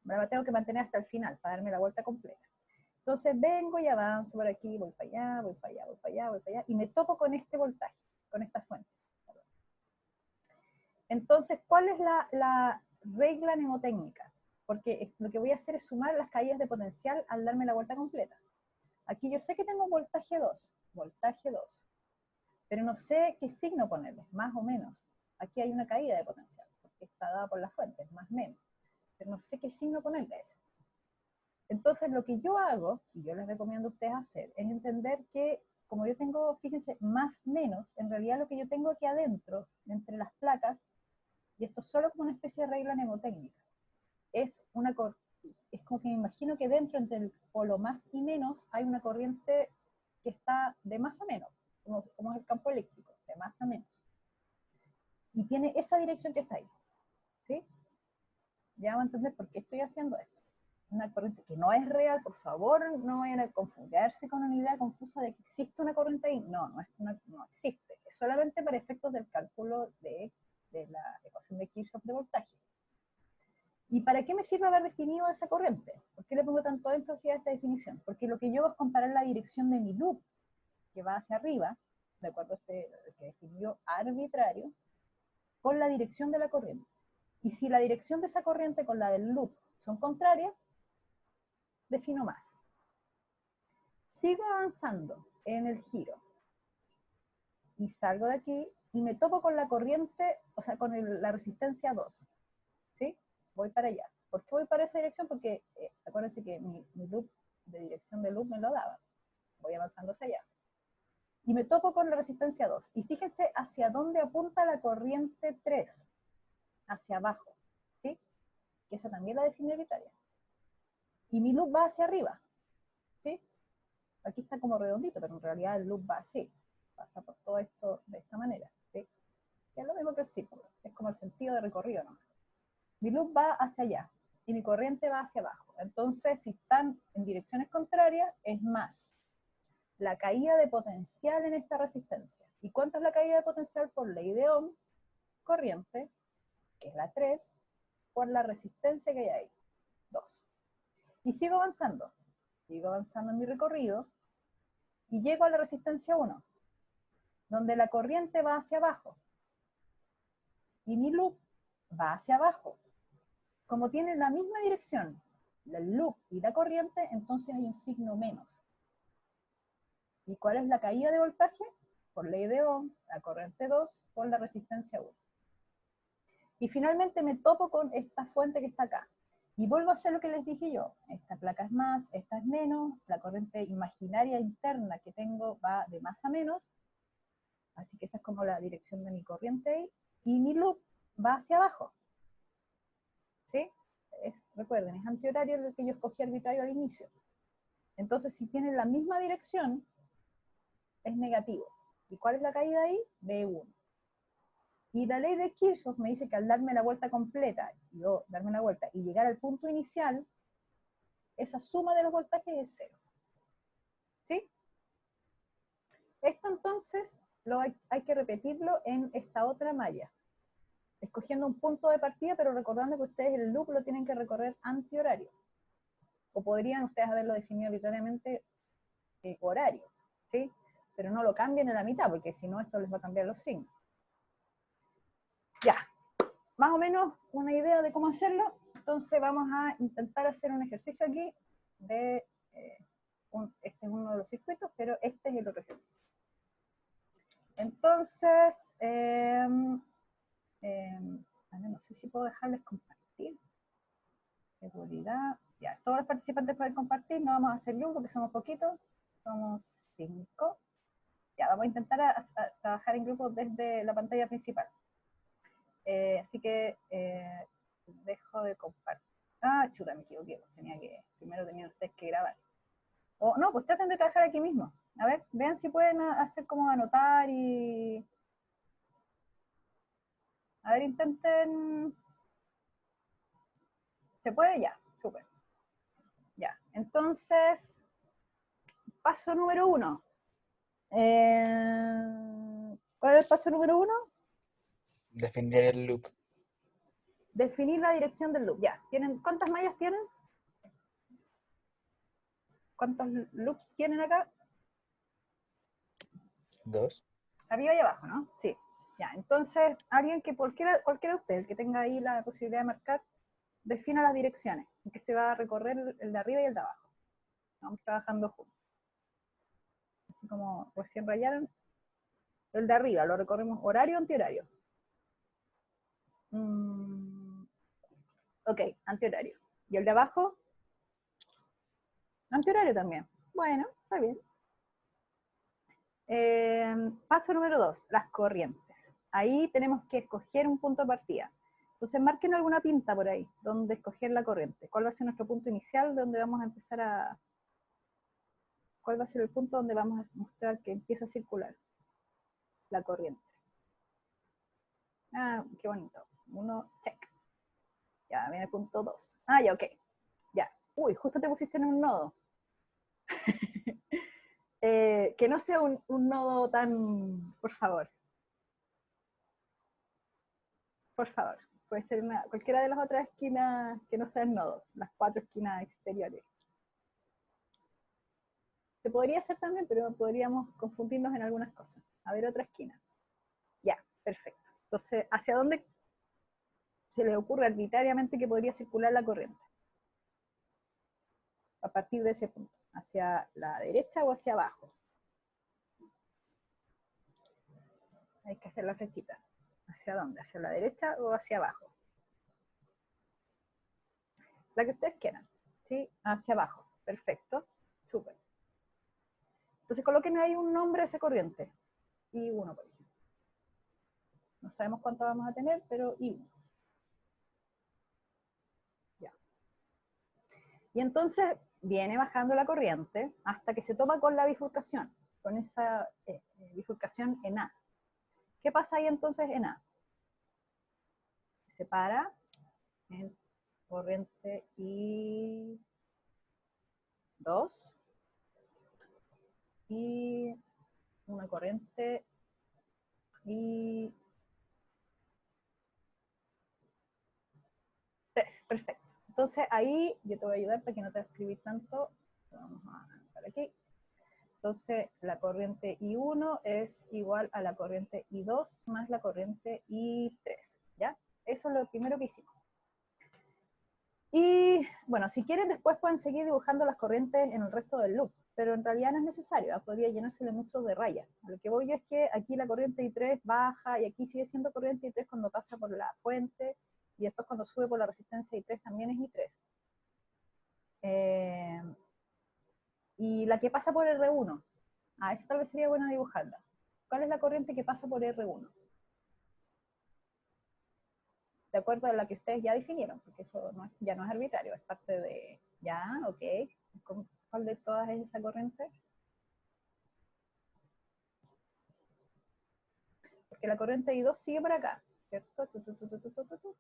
Me la tengo que mantener hasta el final, para darme la vuelta completa. Entonces vengo y avanzo por aquí, voy para allá, voy para allá, voy para allá, voy para allá, y me topo con este voltaje, con esta fuente. Entonces, ¿cuál es la regla mnemotécnica? Porque lo que voy a hacer es sumar las caídas de potencial al darme la vuelta completa. Aquí yo sé que tengo voltaje 2, pero no sé qué signo ponerle, más o menos. Aquí hay una caída de potencial, porque está dada por la fuente, más o menos. Pero no sé qué signo ponerle a eso. Entonces, lo que yo hago, y yo les recomiendo a ustedes hacer, es entender que, como yo tengo, fíjense, más menos, en realidad lo que yo tengo aquí adentro, entre las placas, y esto es solo como una especie de regla mnemotécnica, es como que me imagino que dentro, entre el polo más y menos, hay una corriente que está de más a menos, como es el campo eléctrico, de más a menos. Y tiene esa dirección que está ahí, ¿sí? Ya van a entender por qué estoy haciendo esto. Una corriente que no es real, por favor, no vayan a confundirse con una idea confusa de que existe una corriente ahí. No existe. Es solamente para efectos del cálculo de la ecuación de Kirchhoff de voltaje. ¿Y para qué me sirve haber definido esa corriente? ¿Por qué le pongo tanto énfasis a esta definición? Porque lo que yo hago es comparar la dirección de mi loop, que va hacia arriba, de acuerdo a este que definió arbitrario, con la dirección de la corriente. Y si la dirección de esa corriente con la del loop son contrarias, defino más. Sigo avanzando en el giro y salgo de aquí y me topo con la corriente, o sea, con la resistencia 2. ¿Sí? Voy para allá. ¿Por qué voy para esa dirección? Porque acuérdense que mi loop de dirección de loop me lo daba. Voy avanzando hacia allá. Y me topo con la resistencia 2. Y fíjense hacia dónde apunta la corriente 3. Hacia abajo. ¿Sí? Que esa también la define arbitraria. Y mi loop va hacia arriba. ¿Sí? Aquí está como redondito, pero en realidad el loop va así. Pasa por todo esto de esta manera. ¿Sí? Es lo mismo que el círculo. Es como el sentido de recorrido, ¿no? Mi loop va hacia allá y mi corriente va hacia abajo. Entonces, si están en direcciones contrarias, es más la caída de potencial en esta resistencia. ¿Y cuánto es la caída de potencial? Por ley de Ohm, corriente, que es la 3, por la resistencia que hay ahí, 2. Y sigo avanzando en mi recorrido, y llego a la resistencia 1, donde la corriente va hacia abajo, y mi loop va hacia abajo. Como tienen la misma dirección, el loop y la corriente, entonces hay un signo menos. ¿Y cuál es la caída de voltaje? por ley de Ohm, la corriente 2 por la resistencia 1. Y finalmente me topo con esta fuente que está acá. Y vuelvo a hacer lo que les dije yo. Esta placa es más, esta es menos, la corriente imaginaria interna que tengo va de más a menos, así que esa es como la dirección de mi corriente ahí, y mi loop va hacia abajo. ¿Sí? Recuerden, es antihorario el que yo escogí arbitrario al inicio. Entonces, si tienen la misma dirección, es negativo. ¿Y cuál es la caída ahí? B1. Y la ley de Kirchhoff me dice que al darme la vuelta completa, yo darme la vuelta y llegar al punto inicial, esa suma de los voltajes es cero. ¿Sí? Esto entonces hay que repetirlo en esta otra malla, escogiendo un punto de partida, pero recordando que ustedes el loop lo tienen que recorrer antihorario. O podrían ustedes haberlo definido arbitrariamente horario, ¿sí? Pero no lo cambien en la mitad, porque si no esto les va a cambiar los signos. Ya, más o menos una idea de cómo hacerlo. Entonces vamos a intentar hacer un ejercicio aquí de, este es uno de los circuitos, pero este es el otro ejercicio. Entonces, no sé si puedo dejarles compartir. Seguridad. Ya, todos los participantes pueden compartir, no vamos a hacer grupo porque somos poquitos, somos 5. Ya, vamos a intentar a trabajar en grupos desde la pantalla principal. Así que dejo de compartir. Ah, chuta, me equivoqué. Primero tenían ustedes que grabar. O no, pues traten de trabajar aquí mismo. A ver, vean si pueden hacer como anotar y... A ver, intenten... ¿Se puede? Ya, súper. Ya, entonces, paso número 1. ¿Cuál es el paso número 1? Definir el loop. Definir la dirección del loop. Ya, ¿cuántas mallas tienen? ¿Cuántos loops tienen acá? 2. Arriba y abajo, ¿no? Sí. Ya, entonces, alguien que cualquiera de ustedes, el que tenga ahí la posibilidad de marcar, defina las direcciones, en que se va a recorrer el de arriba y el de abajo. Vamos trabajando juntos. Así como recién rayaron. El de arriba lo recorremos horario o antihorario. Ok, antihorario. ¿Y el de abajo? Antihorario también. Bueno, está bien. Paso número 2, las corrientes. Ahí tenemos que escoger un punto de partida. Entonces marquen alguna pinta por ahí, donde escoger la corriente. ¿Cuál va a ser nuestro punto inicial, donde vamos a empezar a... ¿Cuál va a ser el punto donde vamos a mostrar que empieza a circular la corriente? Ah, qué bonito. 1, check. Ya, viene el punto 2. Ah, ya, ok. Ya. Uy, justo te pusiste en un nodo. Que no sea un nodo tan... Por favor. Por favor. Puede ser cualquiera de las otras esquinas que no sean nodos. Las 4 esquinas exteriores. Se podría hacer también, pero podríamos confundirnos en algunas cosas. A ver, otra esquina. Ya, perfecto. Entonces, ¿hacia dónde se les ocurre arbitrariamente que podría circular la corriente? A partir de ese punto. ¿Hacia la derecha o hacia abajo? Hay que hacer la flechita. ¿Hacia dónde? ¿Hacia la derecha o hacia abajo? La que ustedes quieran. ¿Sí? Hacia abajo. Perfecto. Súper. Entonces coloquen ahí un nombre a esa corriente. I1, por ejemplo. No sabemos cuánto vamos a tener, pero I1. Ya. Y entonces viene bajando la corriente hasta que se topa con la bifurcación, con esa bifurcación en A. ¿Qué pasa ahí entonces en A? Se separa en corriente I2 y una corriente I3. Perfecto. Entonces ahí yo te voy a ayudar para que no te escribir tanto. Vamos a anotar aquí. Entonces la corriente I1 es igual a la corriente I2 más la corriente I3. ¿Ya? Eso es lo primero que hicimos. Y bueno, si quieren después pueden seguir dibujando las corrientes en el resto del loop, pero en realidad no es necesario, ¿eh? Podría llenársele mucho de rayas. A lo que voy yo es que aquí la corriente I3 baja y aquí sigue siendo corriente I3 cuando pasa por la fuente y después cuando sube por la resistencia I3 también es I3. Y la que pasa por R1, esa tal vez sería buena dibujarla. ¿Cuál es la corriente que pasa por R1? De acuerdo a la que ustedes ya definieron, porque eso no es, ya no es arbitrario, es parte de, ya, ok, ¿cuál de todas es esa corriente? Porque la corriente I2 sigue por acá, ¿cierto?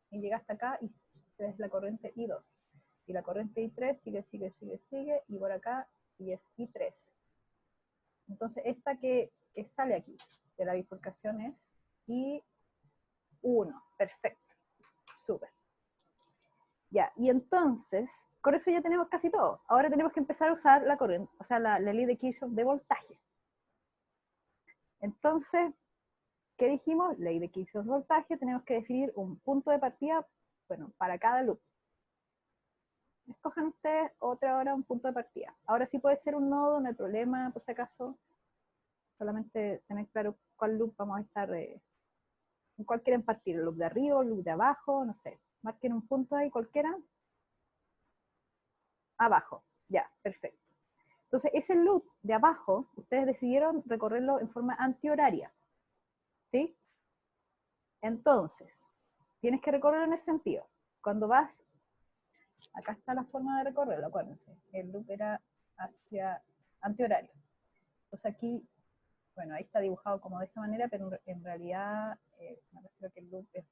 Y llega hasta acá y es la corriente I2. Y la corriente I3 sigue, y por acá y es I3. Entonces, esta que sale aquí de la bifurcación es I1. Perfecto. Súper. Ya, y entonces, con eso ya tenemos casi todo. Ahora tenemos que empezar a usar la corriente, o sea, la ley de Kirchhoff de voltaje. Entonces, ¿qué dijimos? Ley de Kirchhoff de voltaje, tenemos que definir un punto de partida, bueno, para cada loop. Escojan ustedes otra hora un punto de partida. Ahora sí puede ser un nodo, no hay problema, por si acaso. Solamente tener claro cuál loop vamos a estar, en cuál quieren partir, el loop de arriba, el loop de abajo, no sé. Marquen un punto ahí cualquiera. Abajo, ya, perfecto. Entonces, ese loop de abajo, ustedes decidieron recorrerlo en forma antihoraria, ¿sí? Entonces, tienes que recorrerlo en ese sentido. Cuando vas, acá está la forma de recorrerlo, acuérdense, el loop era hacia antihorario. Entonces aquí, bueno, ahí está dibujado como de esa manera, pero en realidad me refiero que el loop es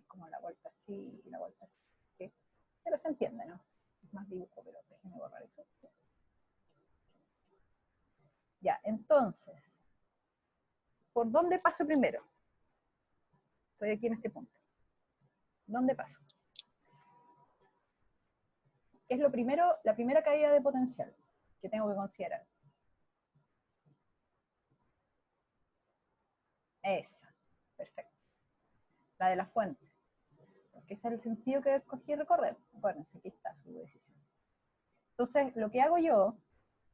como la vuelta así y la vuelta así, ¿sí? Pero se entiende, ¿no? Es más dibujo, pero déjenme borrar eso. Ya, entonces, ¿por dónde paso primero? Estoy aquí en este punto. ¿Dónde paso? ¿Qué es lo primero? La primera caída de potencial que tengo que considerar. Esa, perfecto. La de la fuente. Porque ese es el sentido que escogí recorrer. Acuérdense, aquí está su decisión. Entonces, lo que hago yo,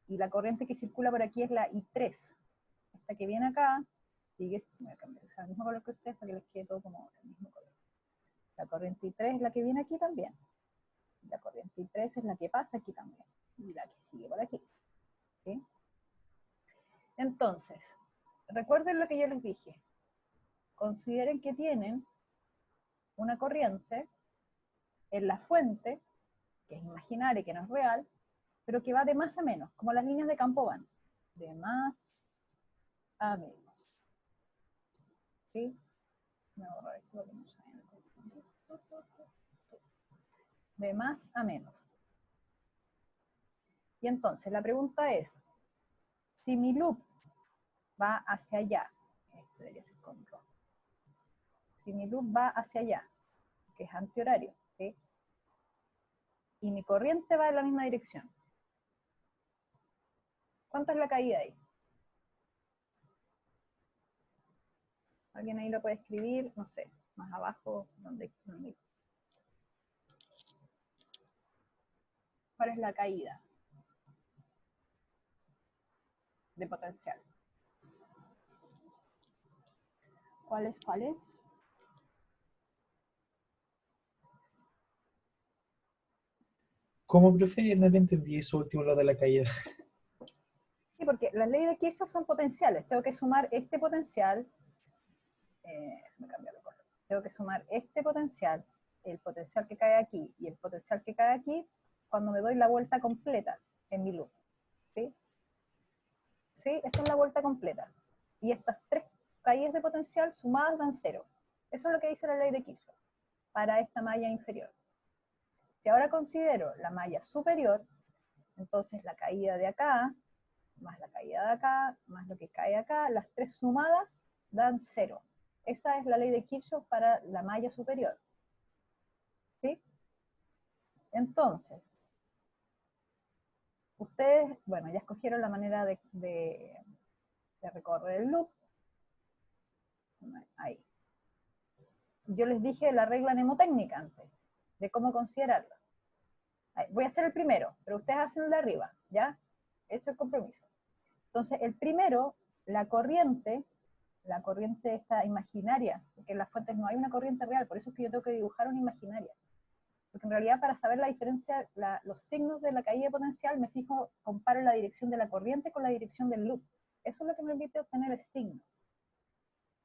y la corriente que circula por aquí es la I3. Esta que viene acá, sigue, voy a cambiar, o sea, el mismo color que ustedes para que les quede todo como el mismo color. La corriente I3 es la que viene aquí también. La corriente I3 es la que pasa aquí también. Y la que sigue por aquí. ¿Sí? Entonces, recuerden lo que yo les dije. Consideren que tienen una corriente en la fuente, que es imaginaria, que no es real, pero que va de más a menos, como las líneas de campo van. De más a menos. ¿Sí? Me voy a borrar esto porque no se vayan a confundir. De más a menos. Y entonces la pregunta es, si mi loop va hacia allá, esto debería ser con rojo. Si mi loop va hacia allá, que es antihorario, ¿sí? Y mi corriente va en la misma dirección, ¿cuánto es la caída ahí? ¿Alguien ahí lo puede escribir? No sé, más abajo, donde ¿cuál es la caída de potencial? ¿Cuál es? ¿Cómo, profe? No le entendí eso último, lo de la caída. Sí, porque las leyes de Kirchhoff son potenciales. Tengo que sumar este potencial, me cambió de color. Tengo que sumar este potencial, el potencial que cae aquí y el potencial que cae aquí cuando me doy la vuelta completa en mi loop. ¿Sí? ¿Sí? Esa es la vuelta completa. Y estas tres caídas de potencial sumadas dan 0. Eso es lo que dice la ley de Kirchhoff para esta malla inferior. Si ahora considero la malla superior, entonces la caída de acá, más la caída de acá, más lo que cae acá, las tres sumadas dan 0. Esa es la ley de Kirchhoff para la malla superior. ¿Sí? Entonces, ustedes, bueno, ya escogieron la manera de recorrer el loop. Ahí. Yo les dije la regla mnemotécnica antes, de cómo considerarla. Voy a hacer el primero, pero ustedes hacen el de arriba, ¿ya? Ese es el compromiso. Entonces, el primero, la corriente esta imaginaria, porque en las fuentes no hay una corriente real, por eso es que yo tengo que dibujar una imaginaria. Porque en realidad para saber la diferencia, los signos de la caída potencial, me fijo, comparo la dirección de la corriente con la dirección del loop. Eso es lo que me permite obtener el signo.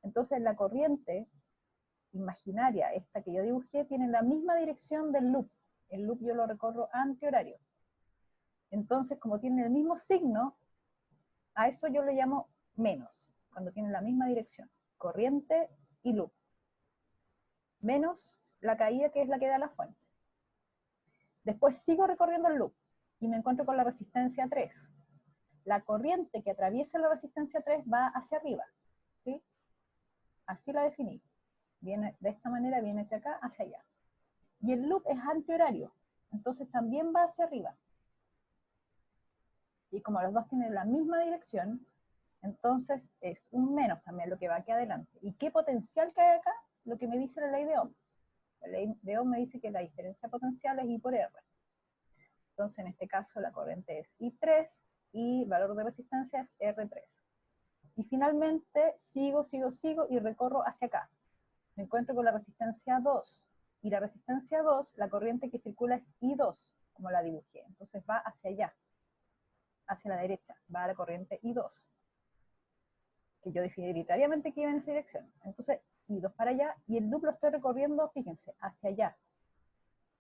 Entonces la corriente imaginaria, esta que yo dibujé, tiene la misma dirección del loop. El loop yo lo recorro antihorario. Entonces, como tiene el mismo signo, a eso yo le llamo menos, cuando tiene la misma dirección. Corriente y loop. Menos la caída, que es la que da la fuente. Después sigo recorriendo el loop y me encuentro con la resistencia 3. La corriente que atraviesa la resistencia 3 va hacia arriba, ¿sí? Así la definí. Viene de esta manera, viene hacia acá, hacia allá. Y el loop es antihorario, entonces también va hacia arriba. Y como los dos tienen la misma dirección, entonces es un menos también lo que va aquí adelante. ¿Y qué potencial que hay acá? Lo que me dice la ley de Ohm. La ley de Ohm me dice que la diferencia potencial es I por R. Entonces, en este caso, la corriente es I3 y el valor de resistencia es R3. Y finalmente, sigo y recorro hacia acá. Me encuentro con la resistencia 2. Y la resistencia 2, la corriente que circula es I2, como la dibujé. Entonces va hacia allá, hacia la derecha. Va a la corriente I2, que yo definí arbitrariamente que iba en esa dirección. Entonces, I2 para allá, y el loop lo estoy recorriendo, fíjense, hacia allá,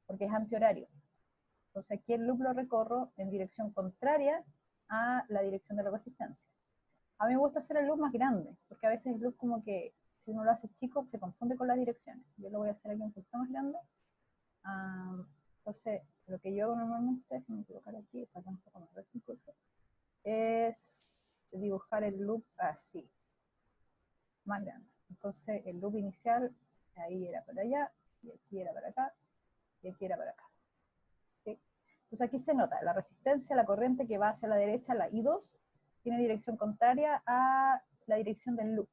porque es antihorario. Entonces aquí el loop lo recorro en dirección contraria a la dirección de la resistencia. A mí me gusta hacer el loop más grande, porque a veces el loop como que, si uno lo hace chico, se confunde con las direcciones. Yo lo voy a hacer aquí un poquito más grande. Entonces, lo que yo hago normalmente, si me equivocar aquí, para un poco más incluso, es dibujar el loop así, más grande. Entonces el loop inicial, ahí era para allá, y aquí era para acá, y aquí era para acá. ¿Sí? Entonces aquí se nota, la resistencia, la corriente que va hacia la derecha, la I2, tiene dirección contraria a la dirección del loop.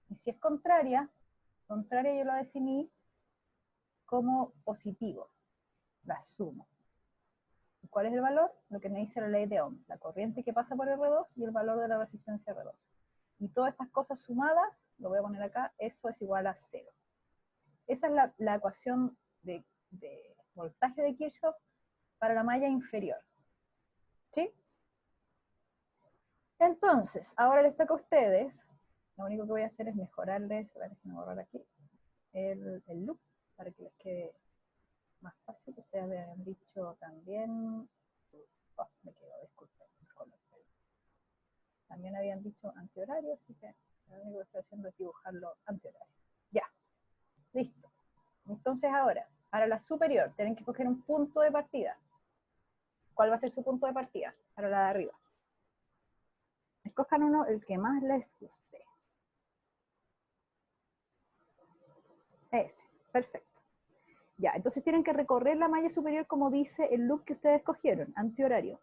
Y si es contraria yo la definí como positivo, la sumo. ¿Y cuál es el valor? Lo que me dice la ley de Ohm, la corriente que pasa por R2 y el valor de la resistencia R2. Y todas estas cosas sumadas, lo voy a poner acá, eso es igual a 0. Esa es la ecuación de voltaje de Kirchhoff para la malla inferior. ¿Sí? Entonces, ahora les toca a ustedes, lo único que voy a hacer es mejorarles, a ver, déjenme borrar aquí, el loop, para que les quede más fácil. Ustedes habían dicho también, me quedo, disculpen, también habían dicho antihorario, así que lo único que estoy haciendo es dibujarlo antihorario. Ya, listo. Entonces ahora, para la superior, tienen que coger un punto de partida. ¿Cuál va a ser su punto de partida? Para la de arriba. Escojan uno, el que más les guste. Ese, perfecto. Ya, entonces tienen que recorrer la malla superior como dice el loop que ustedes escogieron, antihorario.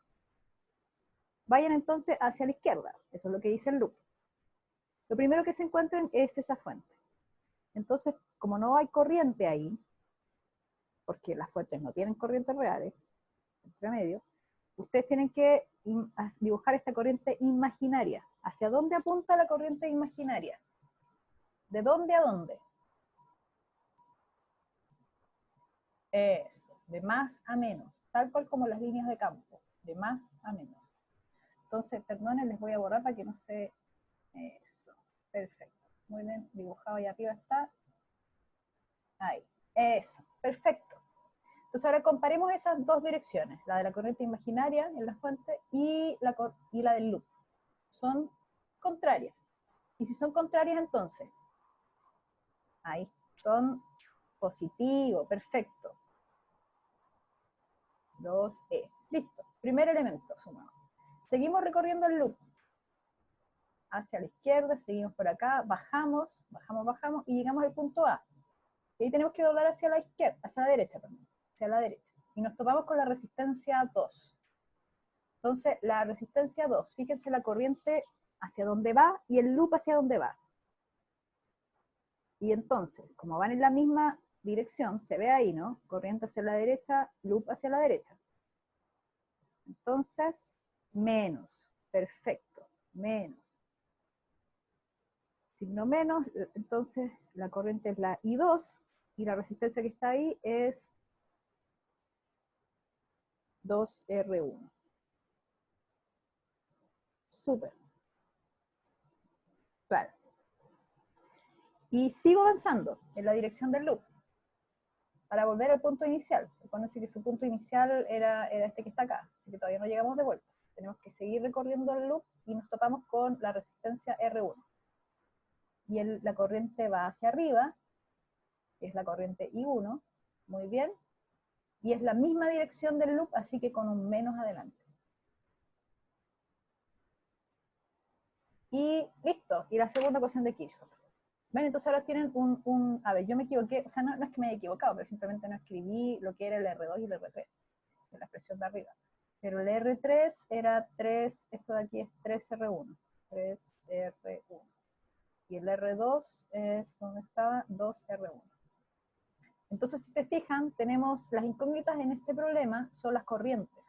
Vayan entonces hacia la izquierda, eso es lo que dice el loop. Lo primero que se encuentren es esa fuente. Entonces, como no hay corriente ahí, porque las fuentes no tienen corrientes reales, entre medio, ustedes tienen que dibujar esta corriente imaginaria. ¿Hacia dónde apunta la corriente imaginaria? ¿De dónde a dónde? Eso, de más a menos, tal cual como las líneas de campo, de más a menos. Entonces, perdonen, les voy a borrar para que no se... Eso, perfecto. Muy bien, dibujado ahí arriba está. Ahí, eso, perfecto. Entonces ahora comparemos esas dos direcciones, la de la corriente imaginaria en la fuente y la del loop. Son contrarias. Y si son contrarias entonces, ahí, son positivo, perfecto. 2E. Listo. Primer elemento sumado. Seguimos recorriendo el loop. Hacia la izquierda, seguimos por acá, bajamos, bajamos y llegamos al punto A. Y ahí tenemos que doblar hacia la izquierda, hacia la derecha, perdón, hacia la derecha. Y nos topamos con la resistencia 2. Entonces, la resistencia 2, fíjense la corriente hacia dónde va y el loop hacia dónde va. Y entonces, como van en la misma dirección, se ve ahí, ¿no? Corriente hacia la derecha, loop hacia la derecha. Entonces, menos, perfecto, menos. Signo menos, entonces la corriente es la I2, y la resistencia que está ahí es 2R1. Súper. Claro. Y sigo avanzando en la dirección del loop para volver al punto inicial. Recuérdense que su punto inicial era este que está acá, así que todavía no llegamos de vuelta. Tenemos que seguir recorriendo el loop y nos topamos con la resistencia R1. Y la corriente va hacia arriba, que es la corriente I1, muy bien, y es la misma dirección del loop, así que con un menos adelante. Y listo, y la segunda ecuación de Kirchhoff. ¿Ven? Entonces ahora tienen a ver, yo me equivoqué, o sea, no es que me haya equivocado, pero simplemente no escribí lo que era el R2 y el R3, en la expresión de arriba. Pero el R3 era 3, esto de aquí es 3R1, 3R1. Y el R2 es, ¿dónde estaba? 2R1. Entonces, si se fijan, tenemos las incógnitas en este problema, son las corrientes.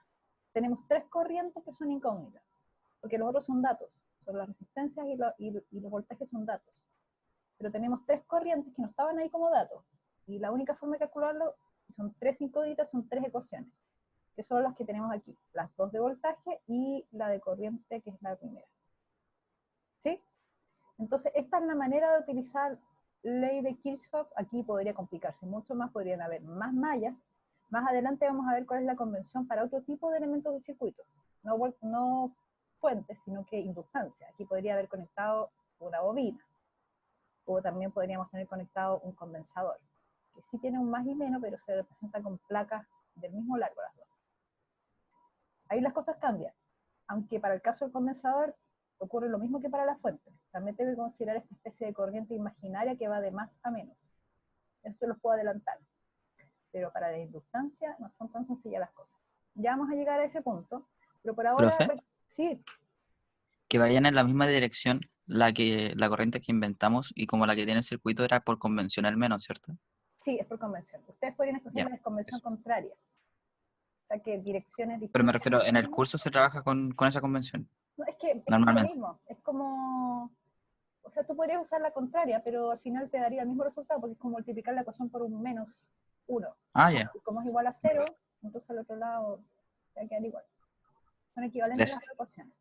Tenemos 3 corrientes que son incógnitas, porque los otros son datos, son las resistencias y los voltajes son datos. Pero tenemos 3 corrientes que no estaban ahí como datos, y la única forma de calcularlo, son 3 incógnitas, son 3 ecuaciones, que son las que tenemos aquí, las 2 de voltaje y la de corriente, que es la primera. ¿Sí? Entonces, esta es la manera de utilizar ley de Kirchhoff. Aquí podría complicarse mucho más, podrían haber más mallas. Más adelante vamos a ver cuál es la convención para otro tipo de elementos de circuito. No fuentes, sino que inductancia. Aquí podría haber conectado una bobina. O también podríamos tener conectado un condensador, que sí tiene un más y menos, pero se representa con placas del mismo largo las dos. Ahí las cosas cambian. Aunque para el caso del condensador ocurre lo mismo que para la fuente. También tengo que considerar esta especie de corriente imaginaria que va de más a menos. Eso se los puedo adelantar. Pero para la inductancia no son tan sencillas las cosas. Ya vamos a llegar a ese punto, pero por ahora... Profe, Sí, que vayan en la misma dirección la corriente que inventamos y como la que tiene el circuito era por convención al menos, ¿cierto? sí, es por convención. Ustedes podrían escoger Ya, la convención eso. contraria. O sea, que direcciones Pero me distintas. refiero, en el curso se trabaja con esa convención, No, es que es lo normalmente. mismo. Es como... O sea, tú podrías usar la contraria, pero al final te daría el mismo resultado, porque es como multiplicar la ecuación por un menos 1. Ah, ya, Y como es igual a 0, entonces al otro lado va a quedar igual. Son equivalentes eso. las ecuaciones.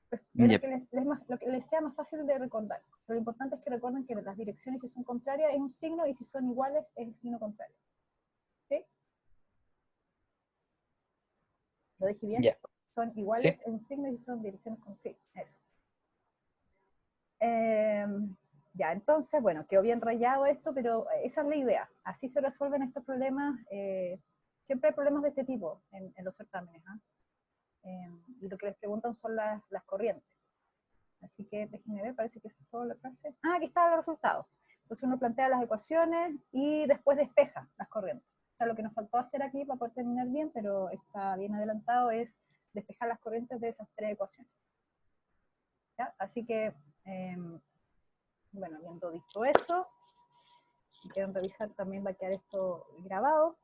Pues es Yep. lo que les sea más fácil de recordar. Pero lo importante es que recuerden que las direcciones, si son contrarias, es un signo, y si son iguales, es el signo contrario. ¿Sí? ¿Lo dije bien? Ya. Son iguales, Sí. es un signo, y si son direcciones contrarias. Eso. Ya, entonces, bueno, quedó bien rayado esto, pero esa es la idea. Así se resuelven estos problemas. Siempre hay problemas de este tipo en los certámenes. Y lo que les preguntan son las corrientes. Así que déjenme ver, parece que eso es toda la clase. Ah, aquí están los resultados. Entonces uno plantea las ecuaciones y después despeja las corrientes. O sea, lo que nos faltó hacer aquí para poder terminar bien, pero está bien adelantado, es despejar las corrientes de esas 3 ecuaciones. ¿Ya? Así que, bueno, habiendo dicho eso, si quieren revisar también va a quedar esto grabado.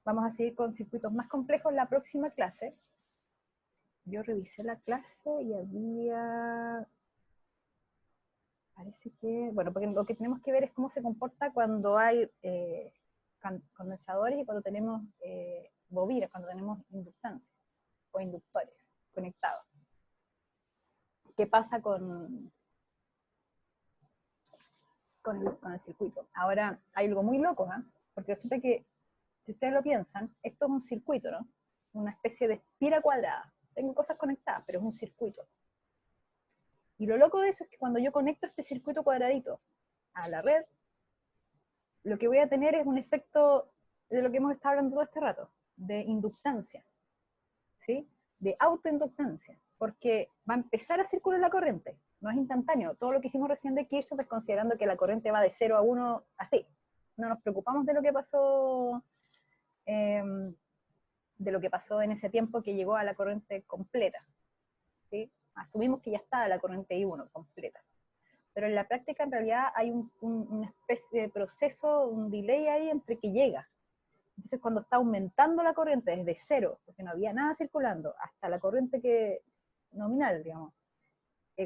Vamos a seguir con circuitos más complejos en la próxima clase. Yo revisé la clase y había... Parece que... Bueno, porque lo que tenemos que ver es cómo se comporta cuando hay condensadores y cuando tenemos bobinas, cuando tenemos inductancia o inductores conectados. ¿Qué pasa con el circuito? Ahora, hay algo muy loco, ¿eh? Porque resulta que, si ustedes lo piensan, esto es un circuito, ¿no? Una especie de espira cuadrada. Tengo cosas conectadas, pero es un circuito. Y lo loco de eso es que cuando yo conecto este circuito cuadradito a la red, lo que voy a tener es un efecto de lo que hemos estado hablando todo este rato, de inductancia, ¿sí? De autoinductancia, porque va a empezar a circular la corriente, no es instantáneo. Todo lo que hicimos recién de Kirchhoff es considerando que la corriente va de 0 a 1 así. No nos preocupamos de lo que pasó en ese tiempo que llegó a la corriente completa, ¿sí? Asumimos que ya está la corriente I1 completa. Pero pero en la práctica en realidad hay una especie de proceso, un delay ahí entre que llega. Entonces cuando está aumentando la corriente desde cero, porque no había nada circulando, hasta la corriente que nominal, digamos,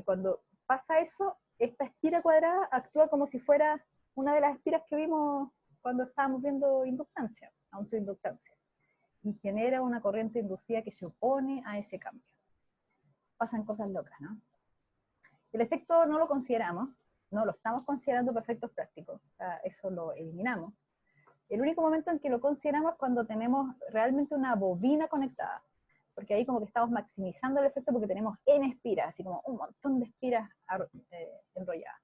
cuando pasa eso, esta espira cuadrada actúa como si fuera una de las espiras que vimos cuando estábamos viendo inductancia, autoinductancia, y genera una corriente inducida que se opone a ese cambio. Pasan cosas locas, ¿no? El efecto no lo consideramos, no lo estamos considerando para efectos prácticos, o sea, eso lo eliminamos. El único momento en que lo consideramos es cuando tenemos realmente una bobina conectada, porque ahí como que estamos maximizando el efecto porque tenemos N espiras, así como un montón de espiras enrolladas.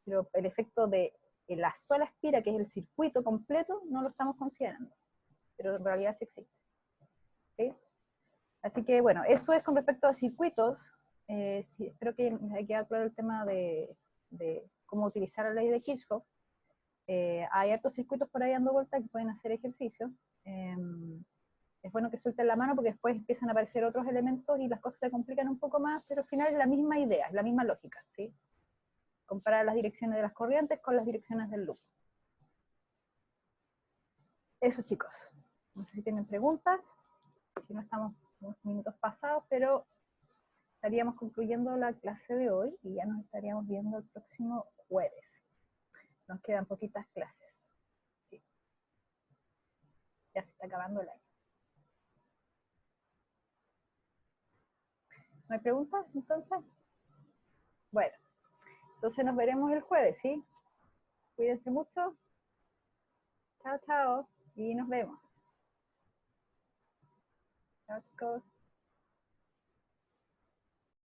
Pero el efecto de la sola espira, que es el circuito completo, no lo estamos considerando, pero en realidad sí existe. ¿Sí? Así que bueno, eso es con respecto a circuitos. Sí, espero que me quede claro el tema de cómo utilizar la ley de Kirchhoff. Hay hartos circuitos por ahí dando vueltas que pueden hacer ejercicio. Es bueno que suelten la mano porque después empiezan a aparecer otros elementos y las cosas se complican un poco más, pero al final es la misma idea, es la misma lógica, ¿sí? Comparar las direcciones de las corrientes con las direcciones del loop. Eso, chicos. No sé si tienen preguntas, si no estamos unos minutos pasados, pero estaríamos concluyendo la clase de hoy y ya nos estaríamos viendo el próximo jueves. Nos quedan poquitas clases. Sí. Ya se está acabando el año. ¿No hay preguntas entonces? Bueno, entonces nos veremos el jueves, ¿sí? Cuídense mucho. Chao, chao. Y nos vemos. Chao, chicos.